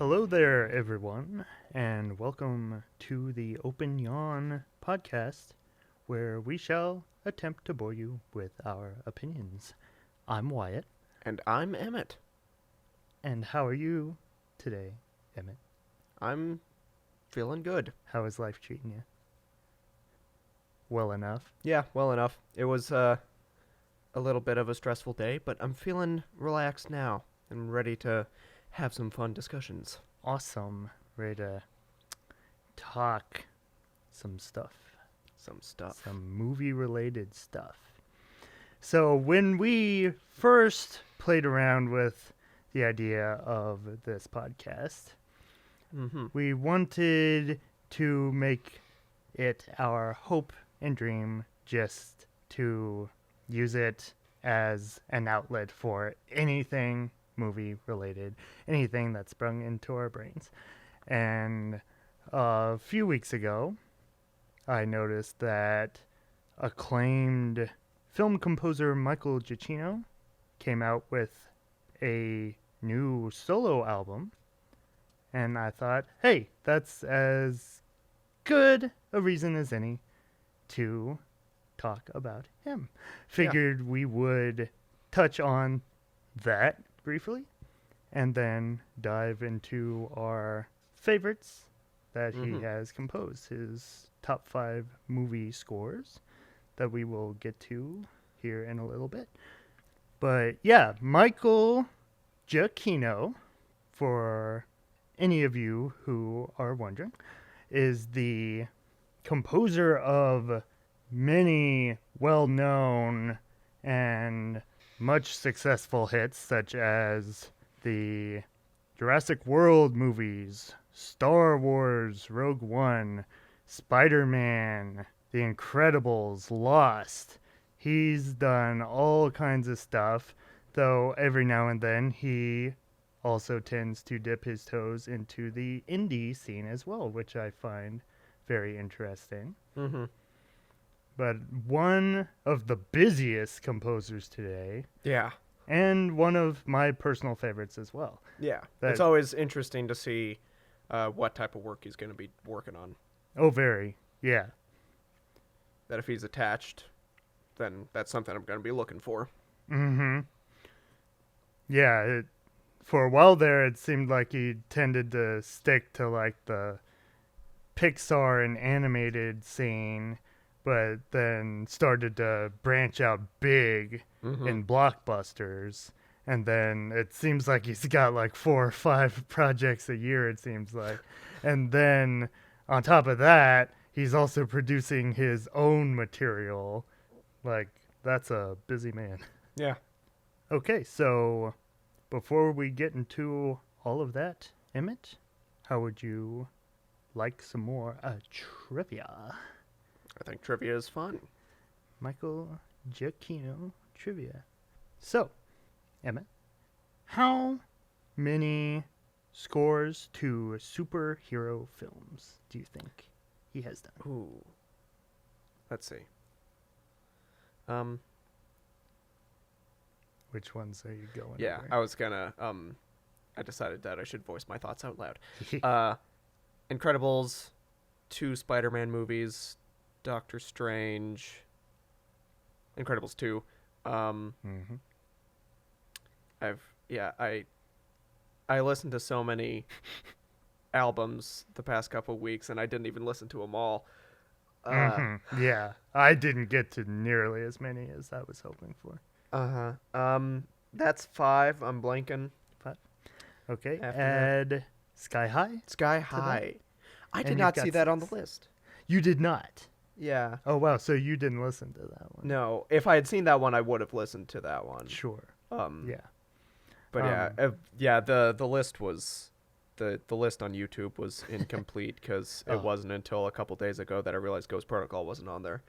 Hello there, everyone, and welcome to the Open Yawn Podcast, where we shall attempt to bore you with our opinions. I'm Wyatt. And I'm Emmett. And how are you today, Emmett? I'm feeling good. How is life treating you? Well enough? Yeah, well enough. It was a little bit of a stressful day, but I'm feeling relaxed now and ready to have some fun discussions. Awesome. Ready to talk some stuff. Some movie-related stuff. So when we first played around with the idea of this podcast, we wanted to make it our hope and dream just to use it as an outlet for anything movie related, anything that sprung into our brains. And a few weeks ago, I noticed that acclaimed film composer Michael Giacchino came out with a new solo album. And I thought, hey, that's as good a reason as any to talk about him. Figured we would touch on that briefly and then dive into our favorites that he has composed, his top 5 movie scores that we will get to here in a little bit. But yeah, Michael Giacchino, for any of you who are wondering, is the composer of many well-known and much successful hits such as the Jurassic World movies, Star Wars, Rogue One, Spider-Man, The Incredibles, Lost. He's done all kinds of stuff, though every now and then he also tends to dip his toes into the indie scene as well, which I find very interesting. But one of the busiest composers today, Yeah. and one of my personal favorites as well. Yeah. It's always interesting to see what type of work he's going to be working on. Oh, very. Yeah. That if he's attached, then that's something I'm going to be looking for. Yeah, for a while there, it seemed like he tended to stick to like the Pixar and animated scene, but then started to branch out big in blockbusters. And then it seems like he's got like 4 or 5 projects a year, it seems like. And then on top of that, he's also producing his own material. Like, that's a busy man. Yeah. Okay, so before we get into all of that, Emmett, how would you like some more trivia? I think trivia is fun. Michael Giacchino trivia. So, Emmett, how many scores to superhero films do you think he has done? Ooh. Let's see. Which ones are you going Yeah, over? I was gonna, I decided that I should voice my thoughts out loud. Incredibles, 2 Spider-Man movies, Doctor Strange, Incredibles 2. I listened to so many albums the past couple weeks, and I didn't even listen to them all. Yeah, I didn't get to nearly as many as I was hoping for. That's 5. I'm blanking. 5. Okay, After add Sky High. Sky High. I And did you've not got see that on 6. the list. You did not. Yeah. Oh wow, so you didn't listen to that one? No, if I had seen that one, I would have listened to that one. Sure. Yeah. Yeah. But the list was the list on YouTube was incomplete because it wasn't until a couple days ago that I realized Ghost Protocol wasn't on there.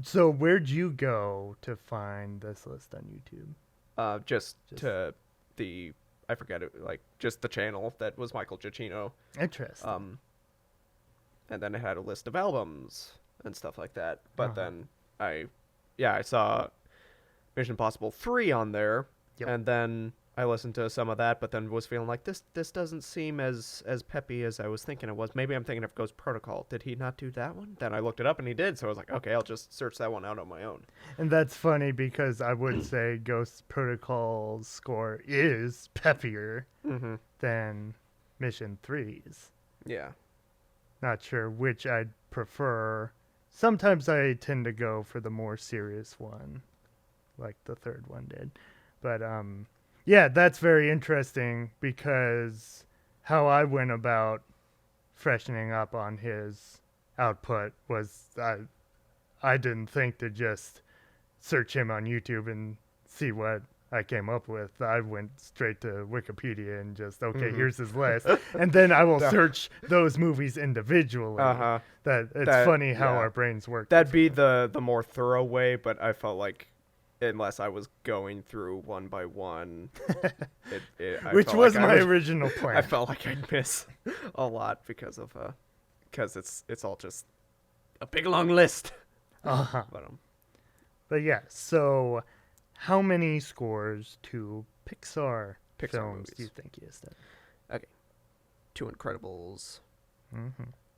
So where'd you go to find this list on YouTube? Just to the I forget it, like just the channel that was Michael Giacchino. Interesting. And then it had a list of albums and stuff like that. But then I saw Mission Impossible 3 on there. Yep. And then I listened to some of that, but then was feeling like this doesn't seem as peppy as I was thinking it was. Maybe I'm thinking of Ghost Protocol. Did he not do that one? Then I looked it up and he did, so I was like, okay, I'll just search that one out on my own. And that's funny because I would say Ghost Protocol's score is peppier than Mission 3's. Yeah. Not sure which I'd prefer. Sometimes I tend to go for the more serious one, like the third one did. But yeah, that's very interesting because how I went about freshening up on his output was I didn't think to just search him on YouTube and see what I came up with. I went straight to Wikipedia and just, okay, here's his list. And then I will search those movies individually. It's funny how our brains work. That'd be the more thorough way, but I felt like unless I was going through one by one, which was my original plan. I felt like I'd miss a lot because it's all just a big long list. But yeah, so how many scores to Pixar films movies do you think he has done? Okay, Two Incredibles,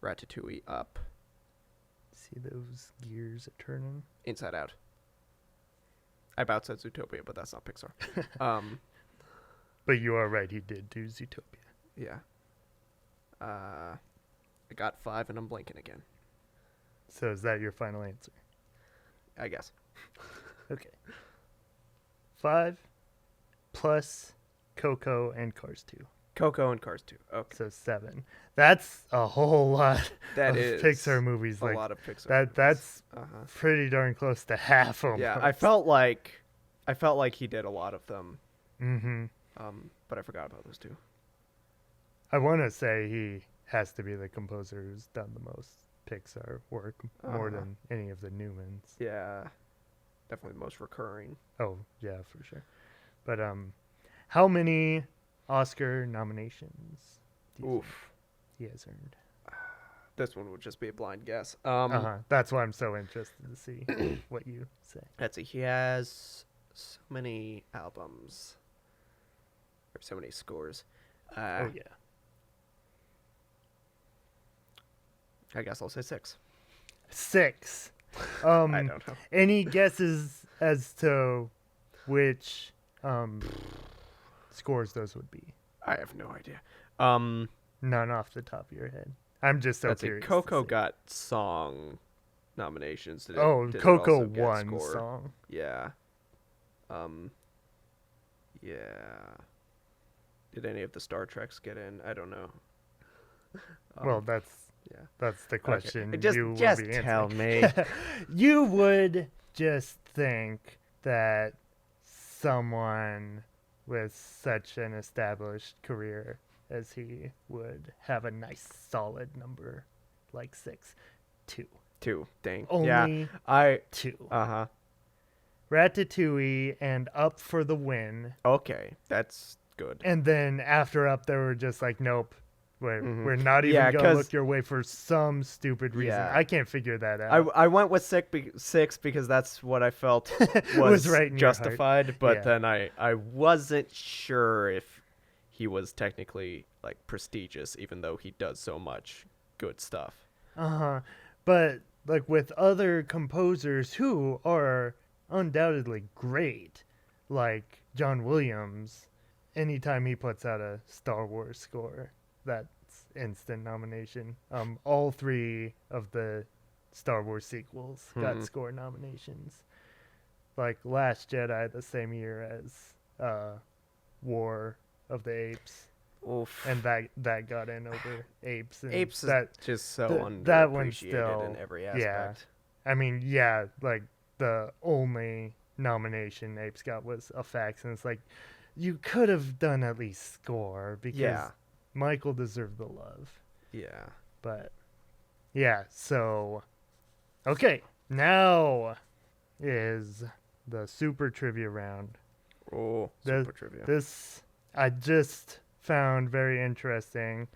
Ratatouille, Up. See those gears are turning? Inside Out. I about said Zootopia, but that's not Pixar. But you are right, he did do Zootopia. Yeah. I got 5 and I'm blanking again. So is that your final answer? I guess. Okay. 5 plus Coco and Cars 2. Coco and Cars 2. Okay. So 7. That's a whole lot that of is Pixar movies. A lot of Pixar movies. That's pretty darn close to half almost. Yeah, I felt like he did a lot of them. Mm-hmm. But I forgot about those 2. I want to say he has to be the composer who's done the most Pixar work, more than any of the Newmans. Yeah, definitely the most recurring. Oh, yeah, for sure. But how many Oscar nominations do you think he has earned? This one would just be a blind guess. That's why I'm so interested to see what you say. Let's see. He has so many albums, or so many scores. Oh yeah. I guess I'll say 6. 6. I don't know. Any guesses as to which scores those would be? I have no idea. None off the top of your head. I'm just so curious. Coco got song nominations. Did Coco won song. Yeah. Yeah. Did any of the Star Treks get in? I don't know. Well, that's the question. Okay. Just tell me. You would just think that someone with such an established career as he would have a nice solid number like 6. 2. Dang. Only 2. Ratatouille and Up for the win. Okay, that's good. And then after Up, they were just like, nope. We're not even going to look your way for some stupid reason. Yeah. I can't figure that out. I went with 6 because that's what I felt was right in justified. But then I wasn't sure if he was technically like prestigious, even though he does so much good stuff. But like with other composers who are undoubtedly great, like John Williams, anytime he puts out a Star Wars score, that's instant nomination. All 3 of the Star Wars sequels got score nominations. Like Last Jedi the same year as War of the Apes. Oof. And that got in over Apes. And Apes that, is just so underappreciated that one's still, in every aspect. Yeah. I mean, yeah, like the only nomination Apes got was effects, and it's like you could have done at least score because Michael deserved the love. Yeah. But yeah, so okay, now is the super trivia round. Oh, super trivia. This I just found very interesting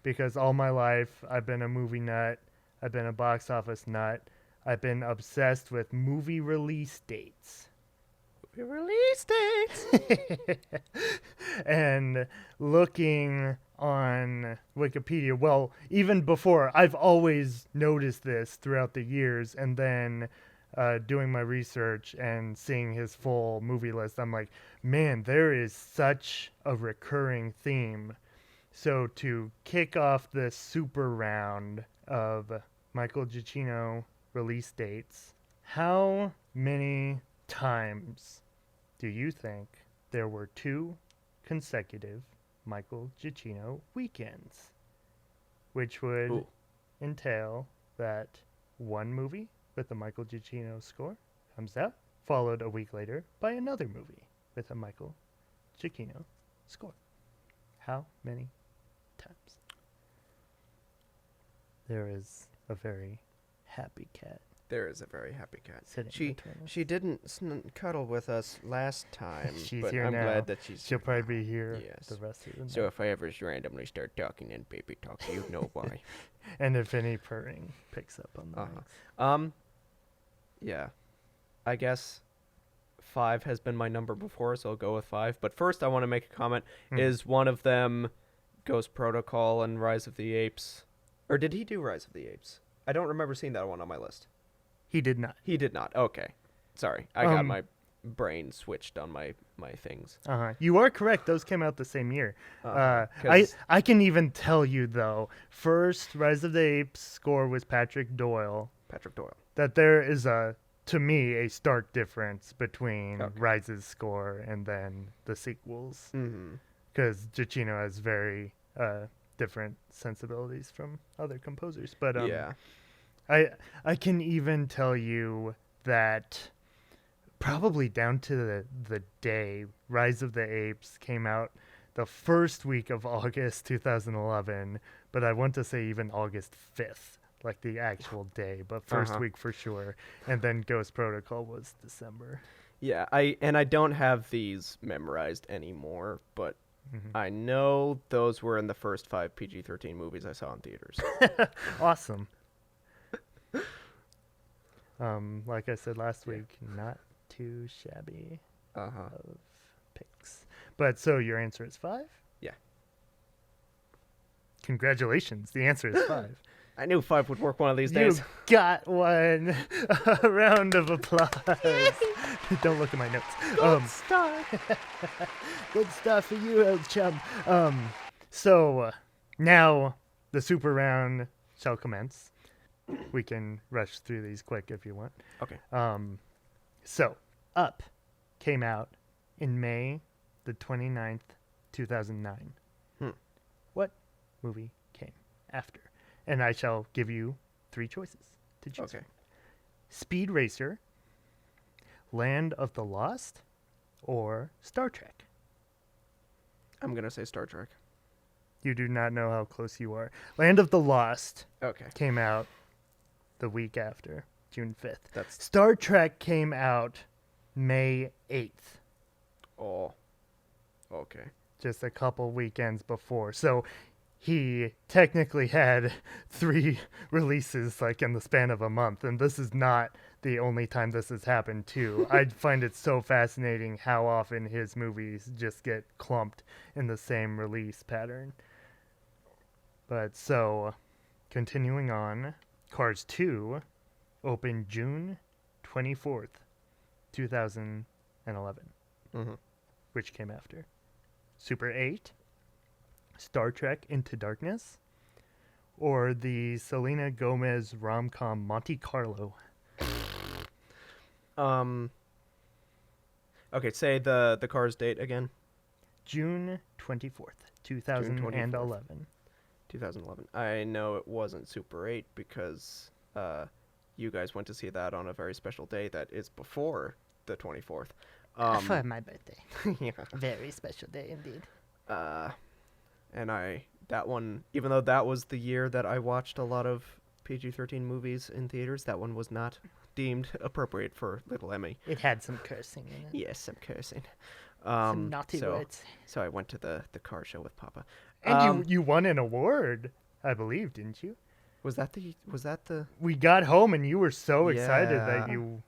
because all my life I've been a movie nut. I've been a box office nut. I've been obsessed with movie release dates. movie release dates. And looking on Wikipedia, well, even before, I've always noticed this throughout the years, and then doing my research and seeing his full movie list, I'm like, man, there is such a recurring theme. So to kick off this super round of Michael Giacchino release dates, how many times do you think there were 2 consecutive Michael Giacchino weekends? Which would entail that one movie with a Michael Giacchino score comes out, followed a week later by another movie with a Michael Giacchino score. How many times? There is a very happy cat. There is a very happy cat. Sitting She didn't cuddle with us last time, She's but here I'm now. glad that she'll She'll probably be here Yes. the rest of the night. So if I ever randomly start talking in baby talk, you know why. And if any purring picks up on the mics. Yeah. I guess 5 has been my number before, so I'll go with 5. But first I want to make a comment. Is one of them Ghost Protocol and Rise of the Apes? Or did he do Rise of the Apes? I don't remember seeing that one on my list. He did not. He did not. Okay. Sorry. I got my brain switched on my things. You are correct. Those came out the same year. I can even tell you, though, first Rise of the Apes score was Patrick Doyle. That there is, to me, a stark difference between Rise's score and then the sequels. Because Giacchino has very different sensibilities from other composers. But I can even tell you that probably down to the day Rise of the Apes came out the first week of August 2011, but I want to say even August 5th, like the actual day, but first week for sure. And then Ghost Protocol was December. Yeah, I don't have these memorized anymore, but I know those were in the first 5 PG-13 movies I saw in theaters. Awesome. Like I said last week, not too shabby of picks. But so your answer is 5? Yeah. Congratulations. The answer is 5. I knew 5 would work one of these days. You got one. A round of applause. Don't look at my notes. Good stuff. Good stuff for you, old chum. So now the super round shall commence. We can rush through these quick if you want. Okay. So Up came out in May the 29th, 2009. What movie came after? And I shall give you 3 choices to choose from. Speed Racer, Land of the Lost, or Star Trek? I'm going to say Star Trek. You do not know how close you are. Land of the Lost came out the week after, June 5th. Star Trek came out May 8th. Oh, okay. Just a couple weekends before. So he technically had 3 releases like in the span of a month, and this is not the only time this has happened too. I find it so fascinating how often his movies just get clumped in the same release pattern. But so, continuing on, Cars 2 opened June 24th, 2011. Which came after? Super 8, Star Trek Into Darkness, or the Selena Gomez rom-com Monte Carlo? Okay, say the Cars date again. June 24th, 2011. 2011. I know it wasn't Super 8 because you guys went to see that on a very special day that is before the 24th. For my birthday. Yeah. Very special day indeed. And that one, even though that was the year that I watched a lot of PG-13 movies in theaters, that one was not deemed appropriate for little Emmy. It had some cursing in it. Yes, some cursing. Some naughty words. So I went to the car show with Papa. And you won an award, I believe, didn't you? Was that the? We got home and you were so excited that you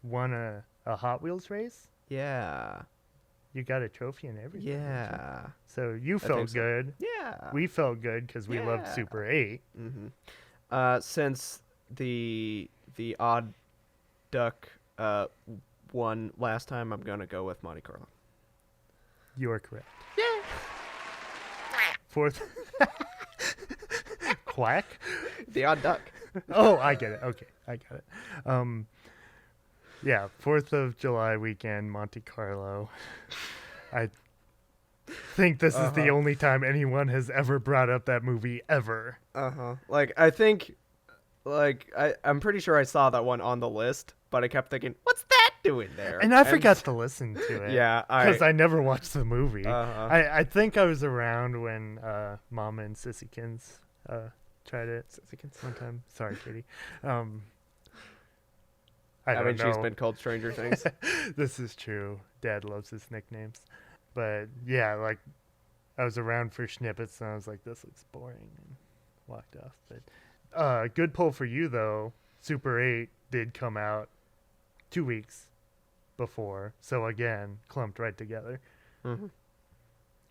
won a Hot Wheels race. Yeah. You got a trophy and everything. Yeah. So you I felt think so. good. Yeah. We felt good because we loved Yeah. Super 8. Since the odd duck won last time, I'm gonna go with Monte Carlo. You are correct. Yeah. Fourth. Quack? The odd duck. Oh, I get it. Okay, I got it. Yeah, 4th of July weekend, Monte Carlo. I think this is the only time anyone has ever brought up that movie ever. Like, I think, I'm pretty sure I saw that one on the list, but I kept thinking, what's that doing there? And I forgot to listen to it. Yeah, because I never watched the movie. Uh-huh. I think I was around when Mama and Sissykins tried it one time. Sorry, Katie. I mean, she's been called Stranger Things. This is true. Dad loves his nicknames. But yeah, like, I was around for snippets and I was like, this looks boring, and walked off. But good pull for you, though. Super 8 did come out 2 weeks before. So again, clumped right together. Mm-hmm.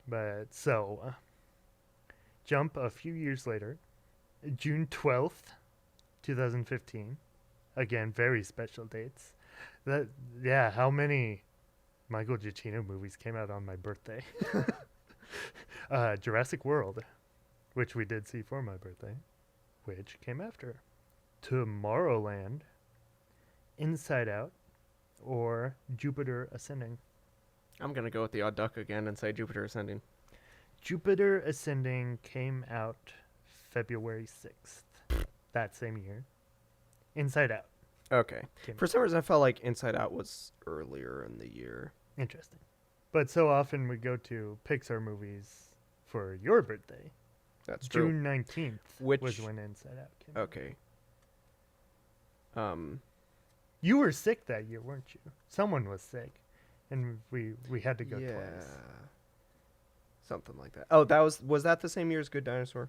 But so, jump a few years later, June 12th, 2015. Again, very special dates. How many Michael Giacchino movies came out on my birthday? Jurassic World, which we did see for my birthday, which came after. Tomorrowland, Inside Out, or Jupiter Ascending. I'm going to go with the odd duck again and say Jupiter Ascending. Jupiter Ascending came out February 6th, that same year. Inside Out. Okay. For some reason, I felt like Inside Out was earlier in the year. Interesting. But so often we go to Pixar movies for your birthday. That's true. June 19th was when Inside Out came out. Okay. You were sick that year, weren't you? Someone was sick, and we had to go twice. Something like that. Oh, was that the same year as Good Dinosaur?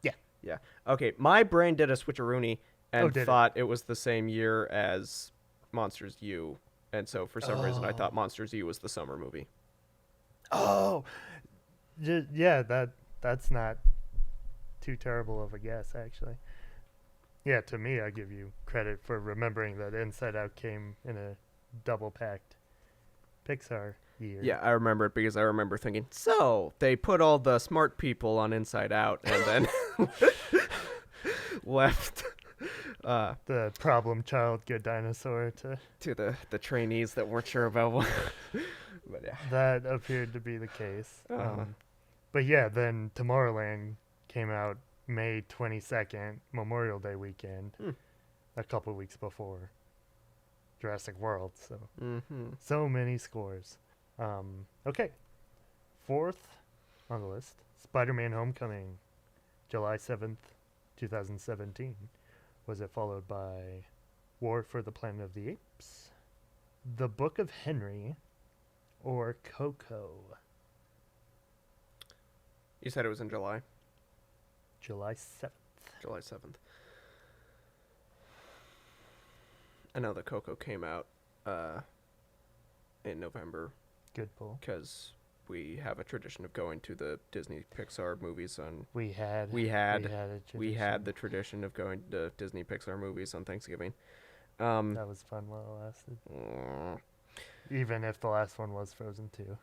Yeah. Yeah. Okay, my brain did a switcheroonie and thought it was the same year as Monsters U, and so for some reason I thought Monsters U was the summer movie. Oh, yeah. That's not too terrible of a guess, actually. Yeah, to me, I give you credit for remembering that Inside Out came in a double-packed Pixar year. Yeah, I remember it because I remember thinking, so they put all the smart people on Inside Out and then left the problem child Good Dinosaur to the trainees that weren't sure about what. But yeah, that appeared to be the case. But yeah, then Tomorrowland came out May 22nd, Memorial Day weekend, a couple weeks before Jurassic World. So so many scores. Okay, 4th on the list, Spider-Man: Homecoming, July 7th, 2017. Was it followed by War for the Planet of the Apes, The Book of Henry, or Coco? You said it was in July? July 7th. July 7th. I know that Coco came out in November. Good pull. Because we have a tradition of going to the Disney Pixar movies on. We had the tradition of going to Disney Pixar movies on Thanksgiving. That was fun while it lasted. Even if the last one was Frozen 2.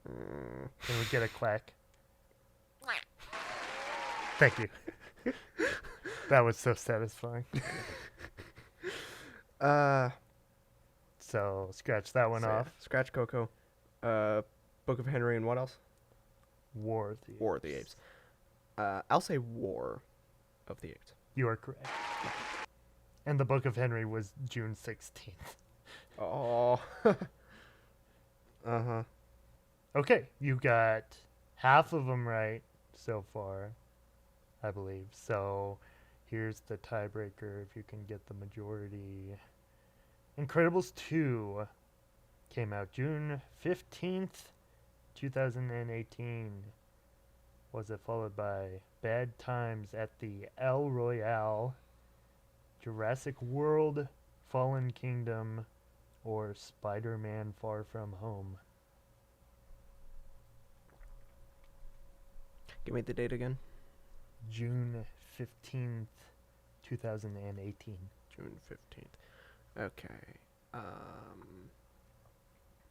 Can we get a quack? Thank you. That was so satisfying. So scratch that one off. Scratch Coco. Book of Henry and what else? War of the Apes. I'll say War of the Apes. You are correct. And the Book of Henry was June 16th. Oh. Uh-huh. Okay, you got half of them right so far, I believe. So here's the tiebreaker if you can get the majority. Incredibles 2 came out June 15th, 2018. Was it followed by Bad Times at the El Royale, Jurassic World, Fallen Kingdom, or Spider-Man Far From Home? Give me the date again. June 15th, 2018. June 15th. Okay.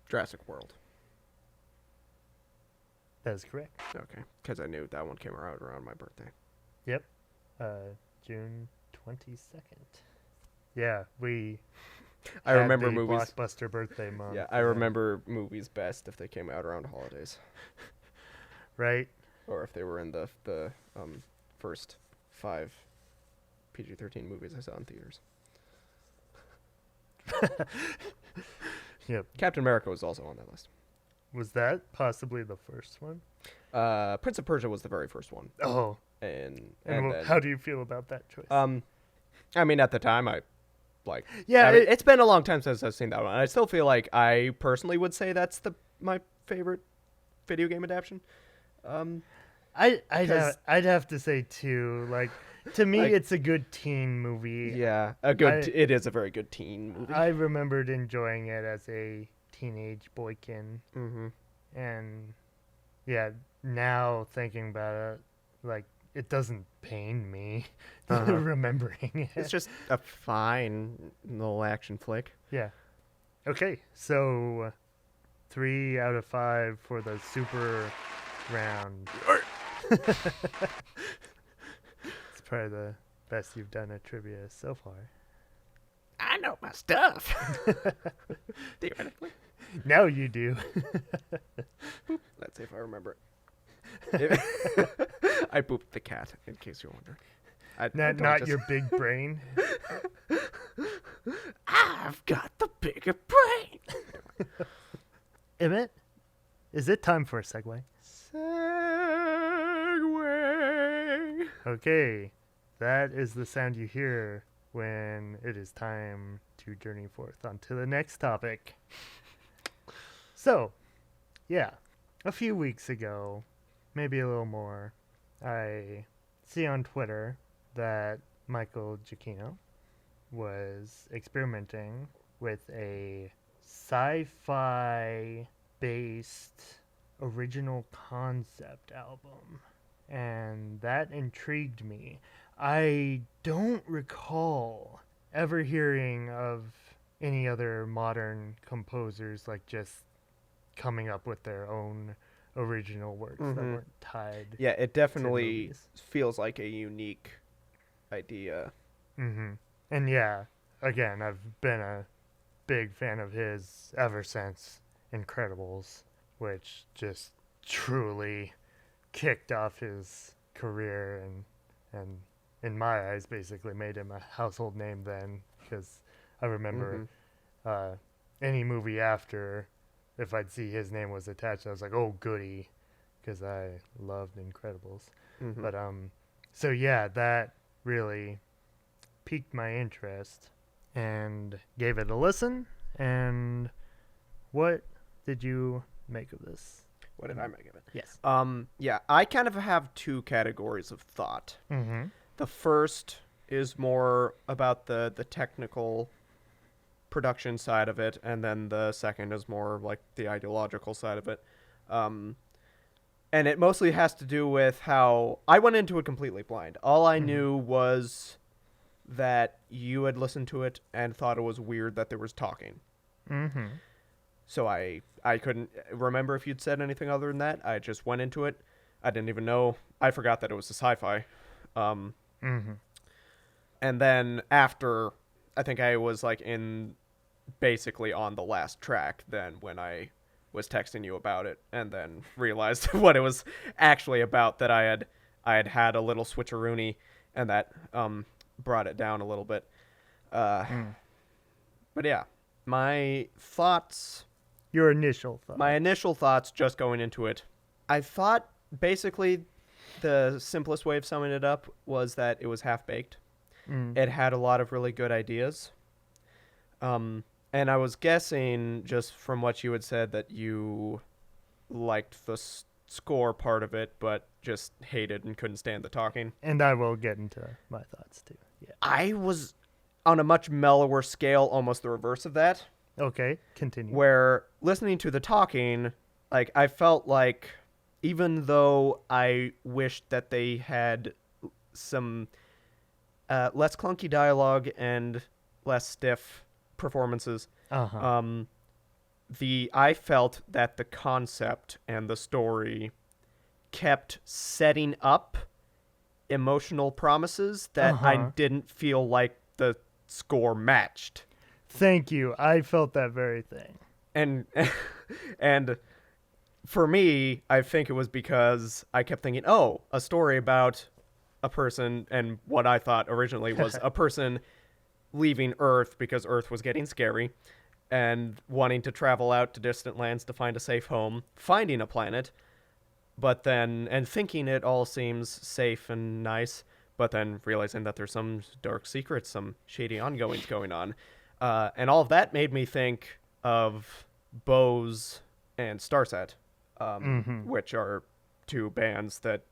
Jurassic World. That is correct. Okay. Because I knew that one came around my birthday. Yep. June 22nd. Yeah, I had remember the movies. Blockbuster birthday month. Yeah, I remember movies best if they came out around holidays. Right? Or if they were in the first 5 PG-13 movies I saw in theaters. Yep. Captain America was also on that list. Was that possibly the first one? Prince of Persia was the very first one. Oh. And then, how do you feel about that choice? I mean, at the time, yeah, it's been a long time since I've seen that one. I still feel like I personally would say that's my favorite video game adaptation. I'd have to say too, like, to me, Like, it's a good teen movie. Yeah, it is a very good teen movie. I remembered enjoying it as a teenage boykin. Mm-hmm. And yeah, now thinking about it, like, it doesn't pain me remembering it. It's just a fine little action flick. Yeah. Okay, so 3 out of 5 for the super round. It's probably the best you've done at trivia so far. I know my stuff. Theoretically. Now you do. Let's see if I remember it. I booped the cat, in case you're wondering. Not your big brain. I've got the bigger brain. Emmett, is it time for a segue? Segway. Okay, that is the sound you hear when it is time to journey forth onto the next topic. So, yeah, a few weeks ago, maybe a little more, I see on Twitter that Michael Giacchino was experimenting with a sci-fi based original concept album, and that intrigued me. I don't recall ever hearing of any other modern composers like just coming up with their own original works that weren't tied. Yeah, it definitely feels like a unique idea. And yeah, again, I've been a big fan of his ever since Incredibles, which just truly kicked off his career and in my eyes basically made him a household name then, because I remember any movie after, if I'd see his name was attached, I was like, oh goody, because I loved Incredibles. But so yeah, that really piqued my interest and gave it a listen. And what did you make of this? What did I make of it? Yes. Yeah, I kind of have 2 categories of thought. The first is more about the technical production side of it, and then the second is more like the ideological side of it. And it mostly has to do with how I went into it completely blind. All I knew was that you had listened to it and thought it was weird that there was talking. So I couldn't remember if you'd said anything other than that. I just went into it. I didn't even know. I forgot that it was a sci-fi. And then after, I think I was like basically on the last track then when I was texting you about it, and then realized what it was actually about, that I had a little switcheroony, and that brought it down a little bit. But yeah, my thoughts... Your initial thoughts. My initial thoughts just going into it. I thought basically the simplest way of summing it up was that it was half-baked. It had a lot of really good ideas. And I was guessing, just from what you had said, that you liked the score part of it, but just hated and couldn't stand the talking. And I will get into my thoughts too. Yeah. I was on a much mellower scale, almost the reverse of that. Okay, continue. Where listening to the talking, like, I felt like even though I wished that they had some less clunky dialogue and less stiff performances, Uh-huh. I felt that the concept and the story kept setting up emotional promises that I Uh-huh. didn't feel like the score matched. Thank you. I felt that very thing. And and for me, I think it was because I kept thinking, oh, a story about a person, and what I thought originally was a person leaving Earth because Earth was getting scary and wanting to travel out to distant lands to find a safe home, finding a planet, but then, and thinking it all seems safe and nice, but then realizing that there's some dark secrets, some shady ongoings going on. And all of that made me think of Bose and Starset, which are two bands that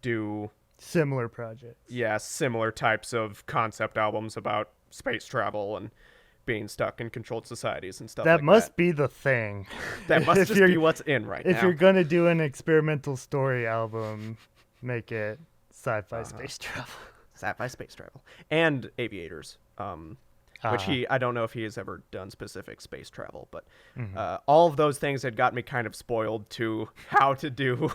do Similar projects. similar types of concept albums about space travel and being stuck in controlled societies and stuff That like must be the thing. That must If just you're- be what's in right If now. you're going to do an experimental story album, make it sci-fi space travel. Sci-fi space travel and aviators, which I don't know if he has ever done specific space travel, but all of those things had got me kind of spoiled to how to do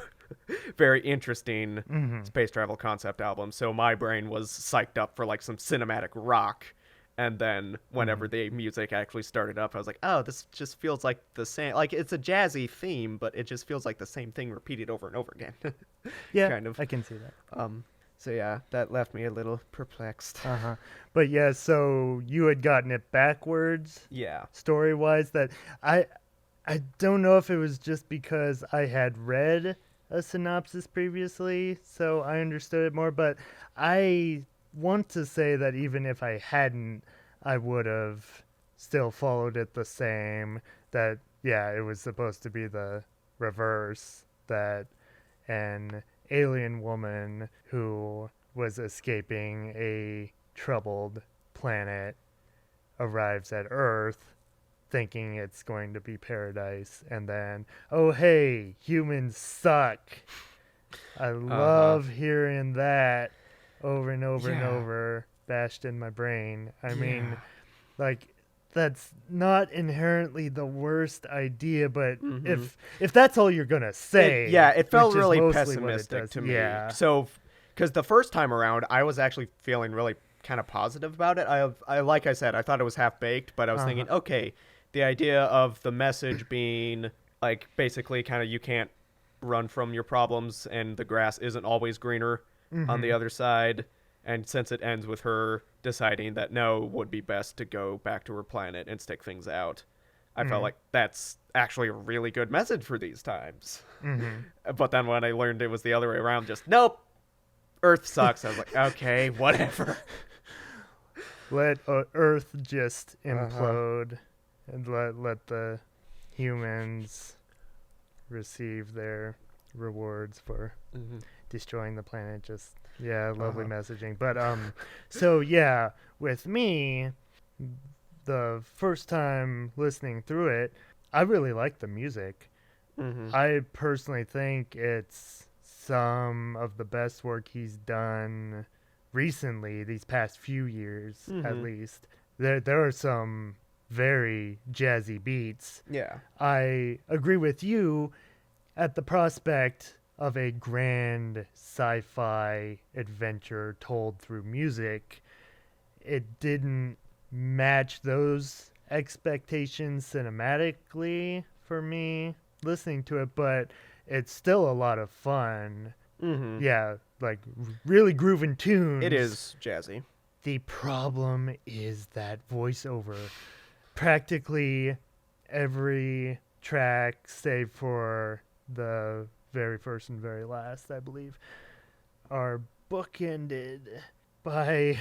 very interesting space travel concept albums. So my brain was psyched up for like some cinematic rock. And then whenever the music actually started up, I was like, oh, this just feels like the same. Like, it's a jazzy theme, but it just feels like the same thing repeated over and over again. Yeah, kind of. I can see that. So yeah, that left me a little perplexed. Uh-huh. But yeah, so you had gotten it backwards Yeah. story-wise. That I don't know if it was just because I had read a synopsis previously, so I understood it more, but I want to say that even if I hadn't, I would have still followed it the same. That, yeah, it was supposed to be the reverse, that an alien woman who was escaping a troubled planet arrives at Earth thinking it's going to be paradise, and then, oh hey, humans suck. I love hearing that over and over and Yeah. over, bashed in my brain. I mean, like, that's not inherently the worst idea, but if that's all you're gonna say, it felt which is really mostly what it pessimistic does, to me. Yeah. So, because the first time around, I was actually feeling really kind of positive about it. I like I said, I thought it was half baked, but I was thinking, okay, the idea of the message being like basically kind of you can't run from your problems, and the grass isn't always greener on the other side. And since it ends with her deciding that no, it would be best to go back to her planet and stick things out, I felt like that's actually a really good message for these times. But then when I learned it was the other way around, just nope, Earth sucks. I was like, okay, whatever. Let Earth just implode, and let the humans receive their rewards for destroying the planet. Just, yeah, lovely messaging. But so yeah, with me, the first time listening through it, I really liked the music. I personally think it's some of the best work he's done recently, these past few years at least. There are some very jazzy beats. Yeah. I agree with you at the prospect of a grand sci-fi adventure told through music. It didn't match those expectations cinematically for me listening to it, but it's still a lot of fun. Yeah, like really grooving tunes. It is jazzy. The problem is that voiceover. Practically every track, save for the very first and very last, I believe, are bookended by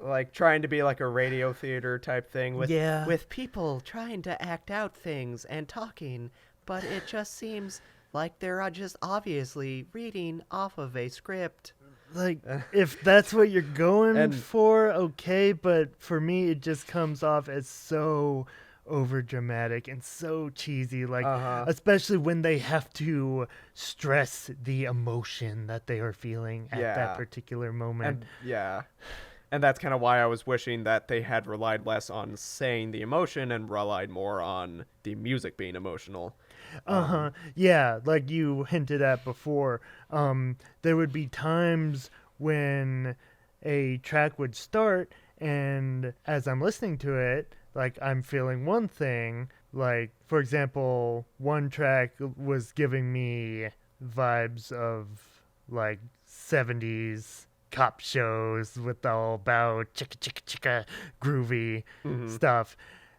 Like trying to be like a radio theater type thing with Yeah. with people trying to act out things and talking, but it just seems like they're just obviously reading off of a script. like if that's what you're going And- for, okay, but for me it just comes off as so over dramatic and so cheesy, like Uh-huh. especially when they have to stress the emotion that they are feeling at that particular moment. And that's kind of why I was wishing that they had relied less on saying the emotion and relied more on the music being emotional. Yeah, like you hinted at before, there would be times when a track would start, and as I'm listening to it, like I'm feeling one thing. Like, for example, one track was giving me vibes of like 70s cop shows with all about chicka chicka chicka groovy stuff.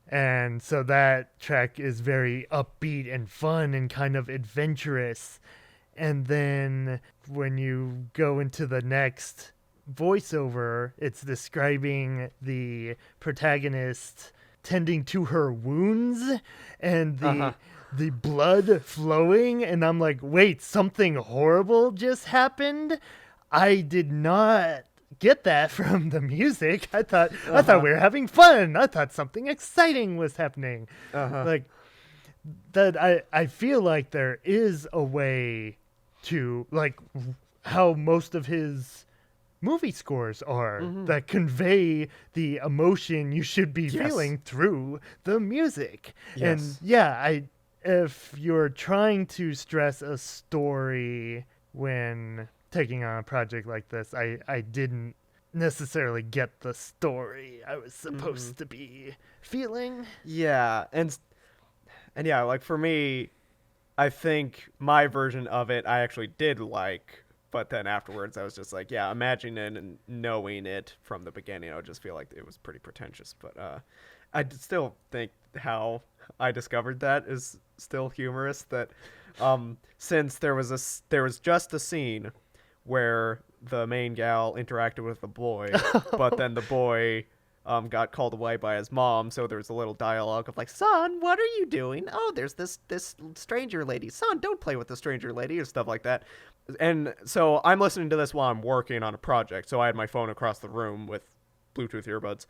And so that track is very upbeat and fun and kind of adventurous. And then when you go into the next voiceover, it's describing the protagonist tending to her wounds and the blood flowing. And I'm like, wait, something horrible just happened? I did not get that from the music. I thought we were having fun. I thought something exciting was happening. Like that. I feel like there is a way to, like, how most of his movie scores are that convey the emotion you should be feeling through the music. And yeah, if you're trying to stress a story when taking on a project like this, I didn't necessarily get the story I was supposed to be feeling. Yeah, and yeah, like for me, I think my version of it I actually did like, but then afterwards I was just like, yeah, imagining it and knowing it from the beginning, I would just feel like it was pretty pretentious. But I still think how I discovered that is still humorous. That since there was just a scene where the main gal interacted with the boy, but then the boy got called away by his mom, so there's a little dialogue of like, son, what are you doing? Oh, there's this stranger lady. Son, don't play with the stranger lady, or stuff like that. And so I'm listening to this while I'm working on a project, so I had my phone across the room with Bluetooth earbuds.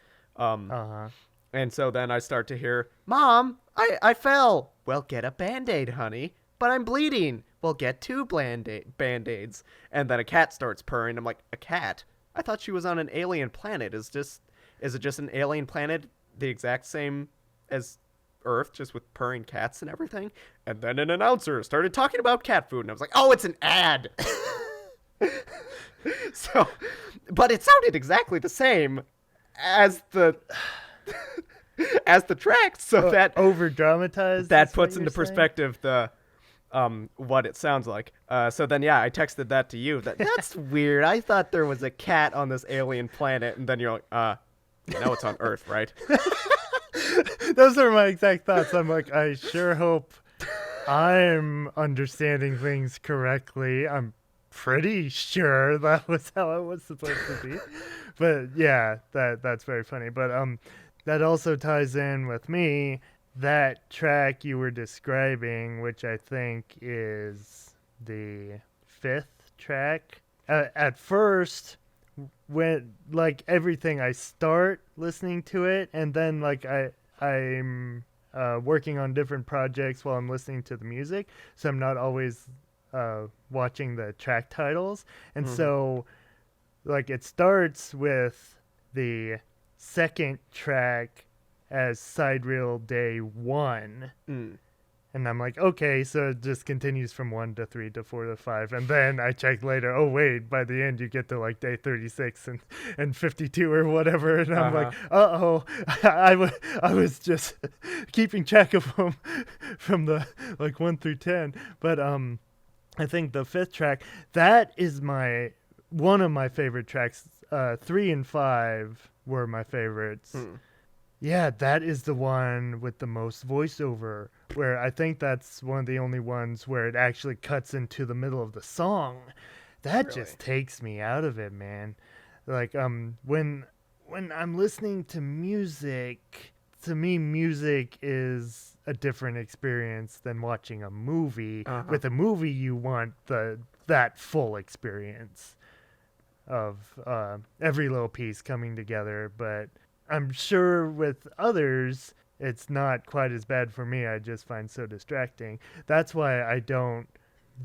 And so then I start to hear, Mom, I fell. Well, get a Band-Aid, honey. But I'm bleeding. Well, get 2 Band-Aids. And then a cat starts purring. I'm like, a cat? I thought she was on an alien planet. Is it just an alien planet the exact same as Earth, just with purring cats and everything? And then an announcer started talking about cat food, and I was like, oh, it's an ad. So, but it sounded exactly the same as the track, so that over dramatized. That puts into perspective the what it sounds like. So then, yeah, I texted that to you. That's weird. I thought there was a cat on this alien planet, and then you're like, you know it's on Earth, right? Those are my exact thoughts. I'm like, I sure hope I'm understanding things correctly. I'm pretty sure that was how it was supposed to be. But yeah, that's very funny. But that also ties in with me. That track you were describing, which I think is the 5th track. At first, when like everything, I start listening to it, and then like I'm working on different projects while I'm listening to the music, so I'm not always watching the track titles, and so like it starts with the 2nd track as side reel day 1. And I'm like, okay, so it just continues from 1 to 3 to 4 to 5. And then I check later, oh, wait, by the end you get to like day 36 and 52 or whatever. And I'm like, uh-oh, I was just keeping track of them from the like 1 through 10. But I think the 5th track, that is one of my favorite tracks. 3 and 5 were my favorites. Yeah, that is the one with the most voiceover, where I think that's one of the only ones where it actually cuts into the middle of the song. That really just takes me out of it, man. Like when I'm listening to music, to me music is a different experience than watching a movie. With a movie you want that full experience of every little piece coming together, but I'm sure with others, it's not quite as bad for me. I just find so distracting. That's why I don't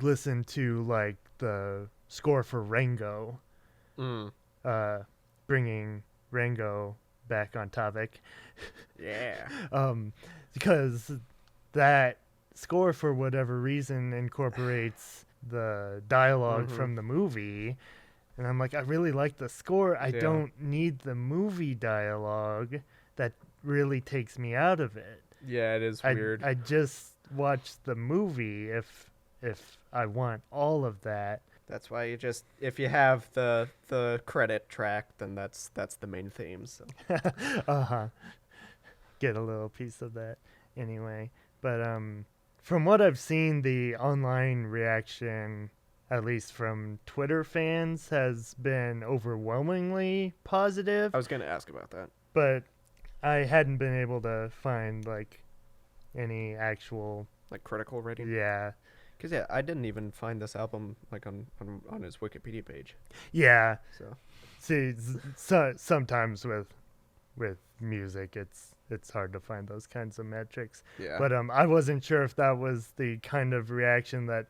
listen to like the score for Rango. Bringing Rango back on topic. Yeah. Because that score, for whatever reason, incorporates the dialogue from the movie. And I'm like, I really like the score. I don't need the movie dialogue. That really takes me out of it. Yeah, it is weird. I just watch the movie if I want all of that. That's why you just, if you have the credit track, then that's the main theme. So. Get a little piece of that anyway. But from what I've seen, the online reaction, at least from Twitter fans, has been overwhelmingly positive. I was going to ask about that. But I hadn't been able to find like any actual like critical rating. Yeah. Because I didn't even find this album like on his Wikipedia page. Yeah. So, see, sometimes with music, it's hard to find those kinds of metrics. Yeah. But I wasn't sure if that was the kind of reaction that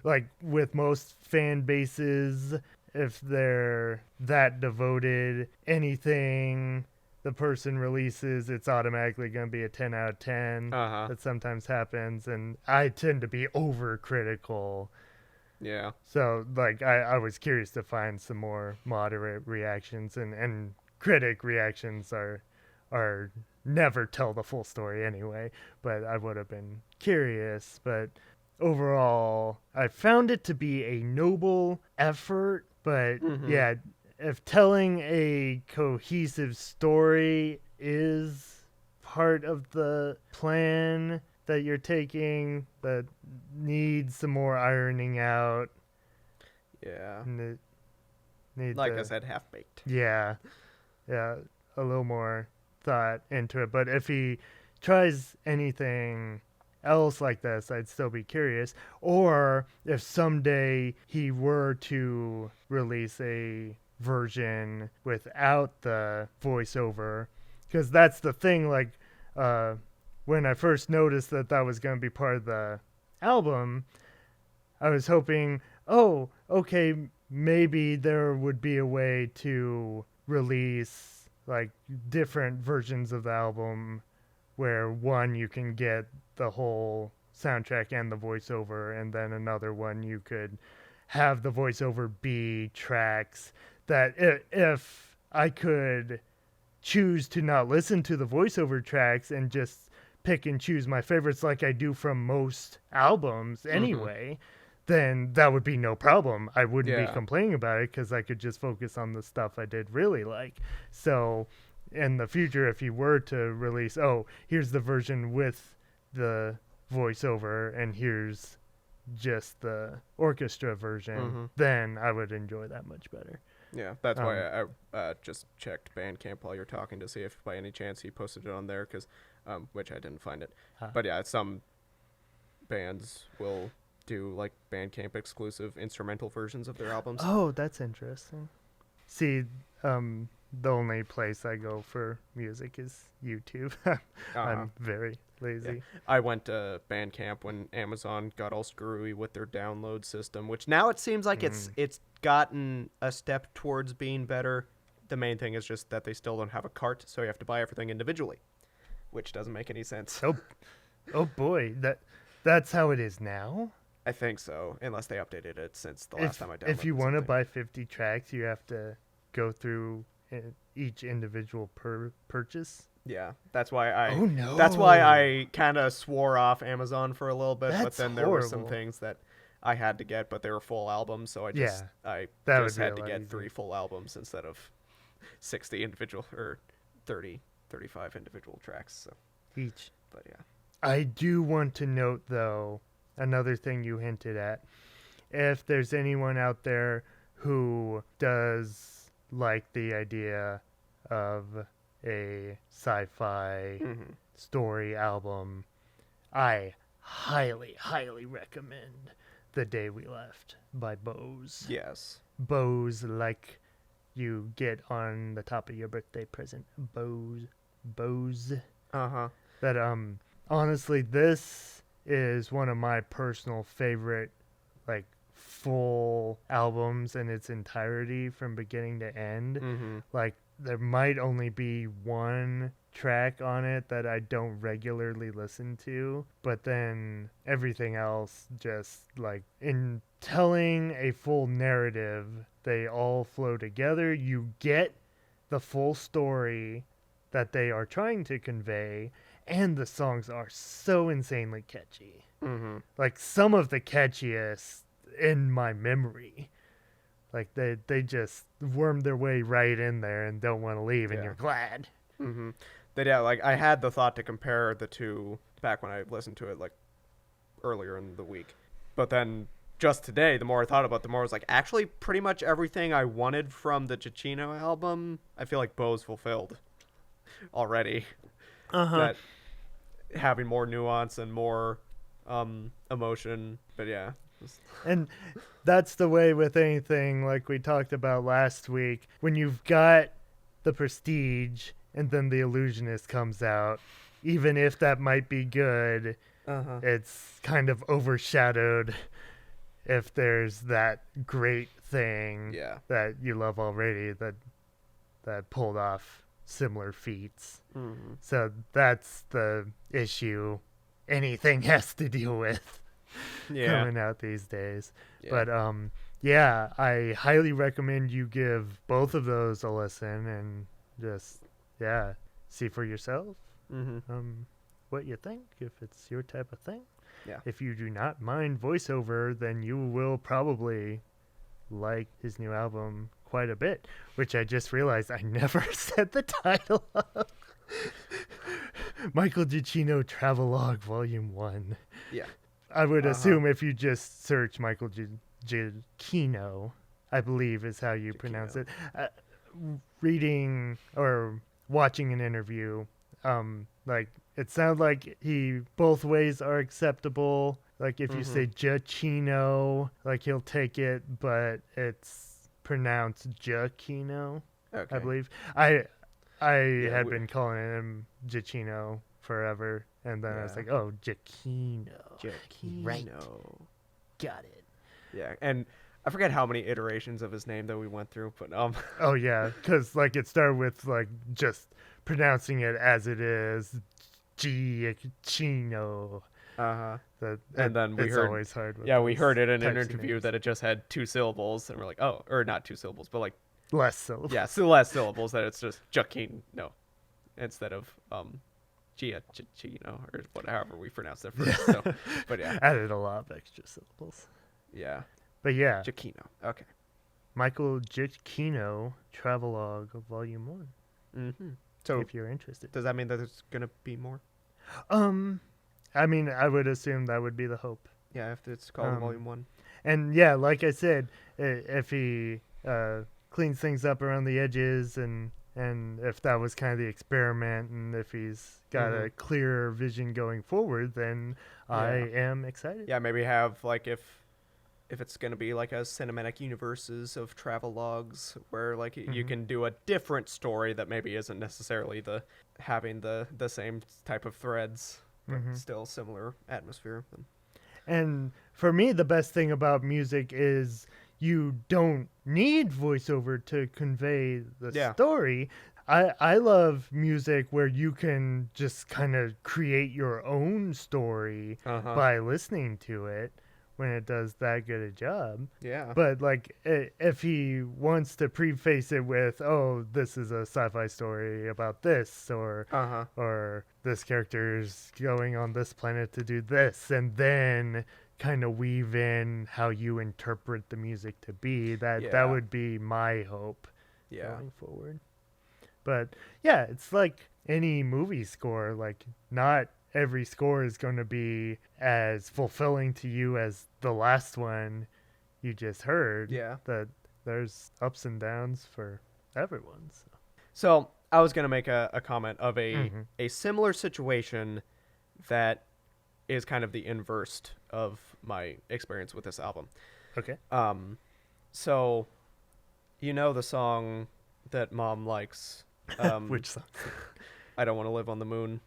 like with most fan bases, if they're that devoted, anything the person releases, it's automatically going to be a 10 out of 10. That sometimes happens, and I tend to be overcritical. Yeah. So, like, I was curious to find some more moderate reactions, and critic reactions are never tell the full story anyway, but I would have been curious. But overall, I found it to be a noble effort, but yeah, if telling a cohesive story is part of the plan that you're taking that needs some more ironing out. Yeah. I said, half-baked. Yeah. Yeah, a little more thought into it. But if he tries anything else like this, I'd still be curious. Or if someday he were to release a version without the voiceover, because that's the thing, like when I first noticed that was going to be part of the album, I was hoping, okay, maybe there would be a way to release like different versions of the album where one you can get the whole soundtrack and the voiceover, and then another one you could have the voiceover be tracks that if I could choose to not listen to the voiceover tracks and just pick and choose my favorites like I do from most albums anyway, then that would be no problem. I wouldn't be complaining about it because I could just focus on the stuff I did really like. So in the future, if you were to release, here's the version with the voiceover and here's just the orchestra version, then I would enjoy that much better. Yeah, that's why I just checked Bandcamp while you're talking to see if by any chance he posted it on there, because which I didn't find it. But yeah, some bands will do like Bandcamp exclusive instrumental versions of their albums. Oh, that's interesting. See, the only place I go for music is YouTube. I'm very lazy. Yeah. I went to Bandcamp when Amazon got all screwy with their download system, which now it seems like it's gotten a step towards being better. The main thing is just that they still don't have a cart, so you have to buy everything individually, which doesn't make any sense. Oh boy, that's how it is now? I think so, unless they updated it since the last time I downloaded it. If you want to buy 50 tracks, you have to go through each individual purchase. Yeah, that's why I. Oh no! That's why I kind of swore off Amazon for a little bit, That's but then there horrible. were some things that I had to get, but they were full albums, so I just had to get 3 full albums instead of 60 individual or 30, 35 individual tracks. So each. But yeah, I do want to note though another thing you hinted at. If there's anyone out there who does like the idea of a sci-fi story album, I highly, highly recommend The Day We Left by Bose. yes. Bose, like you get on the top of your birthday present. Bose. That honestly, this is one of my personal favorite, like, full albums in its entirety from beginning to end. Like, there might only be one track on it that I don't regularly listen to, but then everything else, just like in telling a full narrative, they all flow together. You get the full story that they are trying to convey, and the songs are so insanely catchy. Like, some of the catchiest in my memory. Like, they just worm their way right in there and don't want to leave, and you're glad. But yeah, like, I had the thought to compare the two back when I listened to it, like, earlier in the week. But then just today, the more I thought about it, the more I was like, actually, pretty much everything I wanted from the Giacchino album, I feel like Bo's fulfilled already. That having more nuance and more emotion. But yeah. And that's the way with anything, like we talked about last week. When you've got the Prestige and then the Illusionist comes out, even if that might be good, it's kind of overshadowed if there's that great thing that you love already that pulled off similar feats. So that's the issue anything has to deal with coming out these days. But yeah, I highly recommend you give both of those a listen and just see for yourself what you think, if it's your type of thing. If you do not mind voiceover, then you will probably like his new album quite a bit, which I just realized I never said the title of. Michael Giacchino Travelogue Volume 1. I would assume if you just search Michael Giacchino, I believe is how you pronounce it. Reading or watching an interview, like, it sounds like both ways are acceptable. Like, if you say Giacchino, like, he'll take it, but it's pronounced Giacchino, I believe. I had been calling him Giacchino forever, and then I was like, oh, Giacchino. Right. Got it. Yeah, and I forget how many iterations of his name that we went through, but oh yeah, because like it started with like just pronouncing it as it is, Giacchino. And then we heard, always hard with we heard it in an interview that it just had 2 syllables, and we're like, oh, or not 2 syllables, but like less syllables. Yeah, so less syllables, that it's just Giacchino instead of Giacchino, or whatever we pronounce it first. So, but yeah, added a lot of extra syllables. Yeah, but yeah, Giacchino. Okay, Michael Giacchino Travelogue Volume 1. So, if you're interested, does that mean that there's gonna be more? I mean, I would assume that would be the hope. Yeah, if it's called Volume 1. And yeah, like I said, if he cleans things up around the edges, and if that was kind of the experiment, and if he's got a clearer vision going forward, then I am excited. Yeah, maybe have, like, if it's going to be like a cinematic universes of travelogues where, like, you can do a different story that maybe isn't necessarily having the same type of threads, but still similar atmosphere. And for me, the best thing about music is you don't need voiceover to convey the story. I love music where you can just kind of create your own story by listening to it when it does that good a job. Yeah. But, like, if he wants to preface it with, oh, this is a sci-fi story about this, or this character's going on this planet to do this, and then kind of weave in how you interpret the music to be, that would be my hope going forward. But yeah, it's like any movie score. Like, not every score is going to be as fulfilling to you as the last one you just heard. Yeah. That there's ups and downs for everyone. So I was going to make a comment of a similar situation that is kind of the inverse of my experience with this album. Okay. So, you know the song that Mom likes? Which song? I Don't Want to Live on the Moon.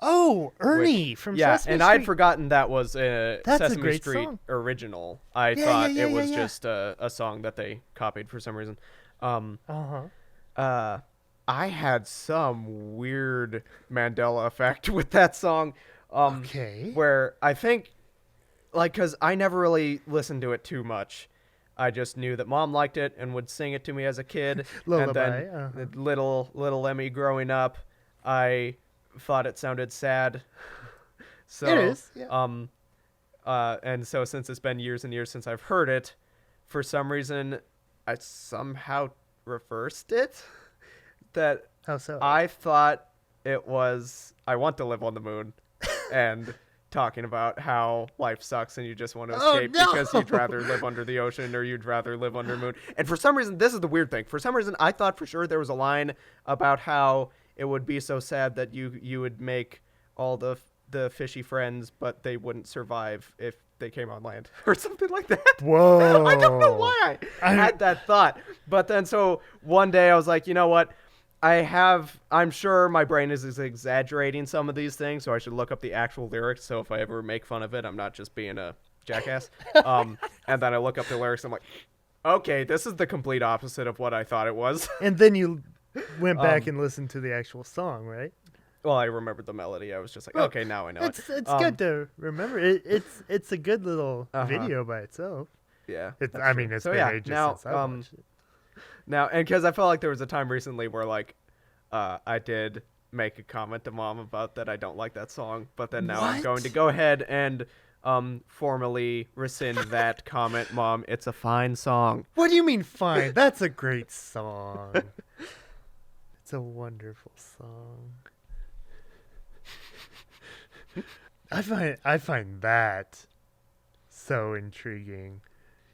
Oh, Ernie from Sesame and Street. I'd forgotten that was a That's a Sesame great Street song. original. I thought it was just a song that they copied for some reason. I had some weird Mandela effect with that song. Okay. Where I think, like, because I never really listened to it too much. I just knew that Mom liked it and would sing it to me as a kid. Lullaby. And then little Emmy growing up, I thought it sounded sad. So, it is. Yeah. and so since it's been years and years since I've heard it, for some reason, I somehow reversed it. That How so? I thought it was I Want to Live on the Moon, and talking about how life sucks and you just want to escape because you'd rather live under the ocean or you'd rather live under the moon. And for some reason, this is the weird thing. For some reason, I thought for sure there was a line about how it would be so sad that you would make all the fishy friends, but they wouldn't survive if they came on land or something like that. Whoa. I don't know why I had that thought. But then so one day I was like, you know what? I'm sure my brain is exaggerating some of these things, so I should look up the actual lyrics. So if I ever make fun of it, I'm not just being a jackass. And then I look up the lyrics. I'm like, okay, this is the complete opposite of what I thought it was. And then you went back and listened to the actual song, right? Well, I remembered the melody. I was just like, okay, now I know it. It's good to remember. It's a good little video by itself. Yeah. It's been ages since I watched it. Now, and because I felt like there was a time recently where, like, I did make a comment to Mom about that I don't like that song, but then now I'm going to go ahead and formally rescind that comment, Mom. It's a fine song. What do you mean fine? That's a great song. It's a wonderful song. I find that so intriguing.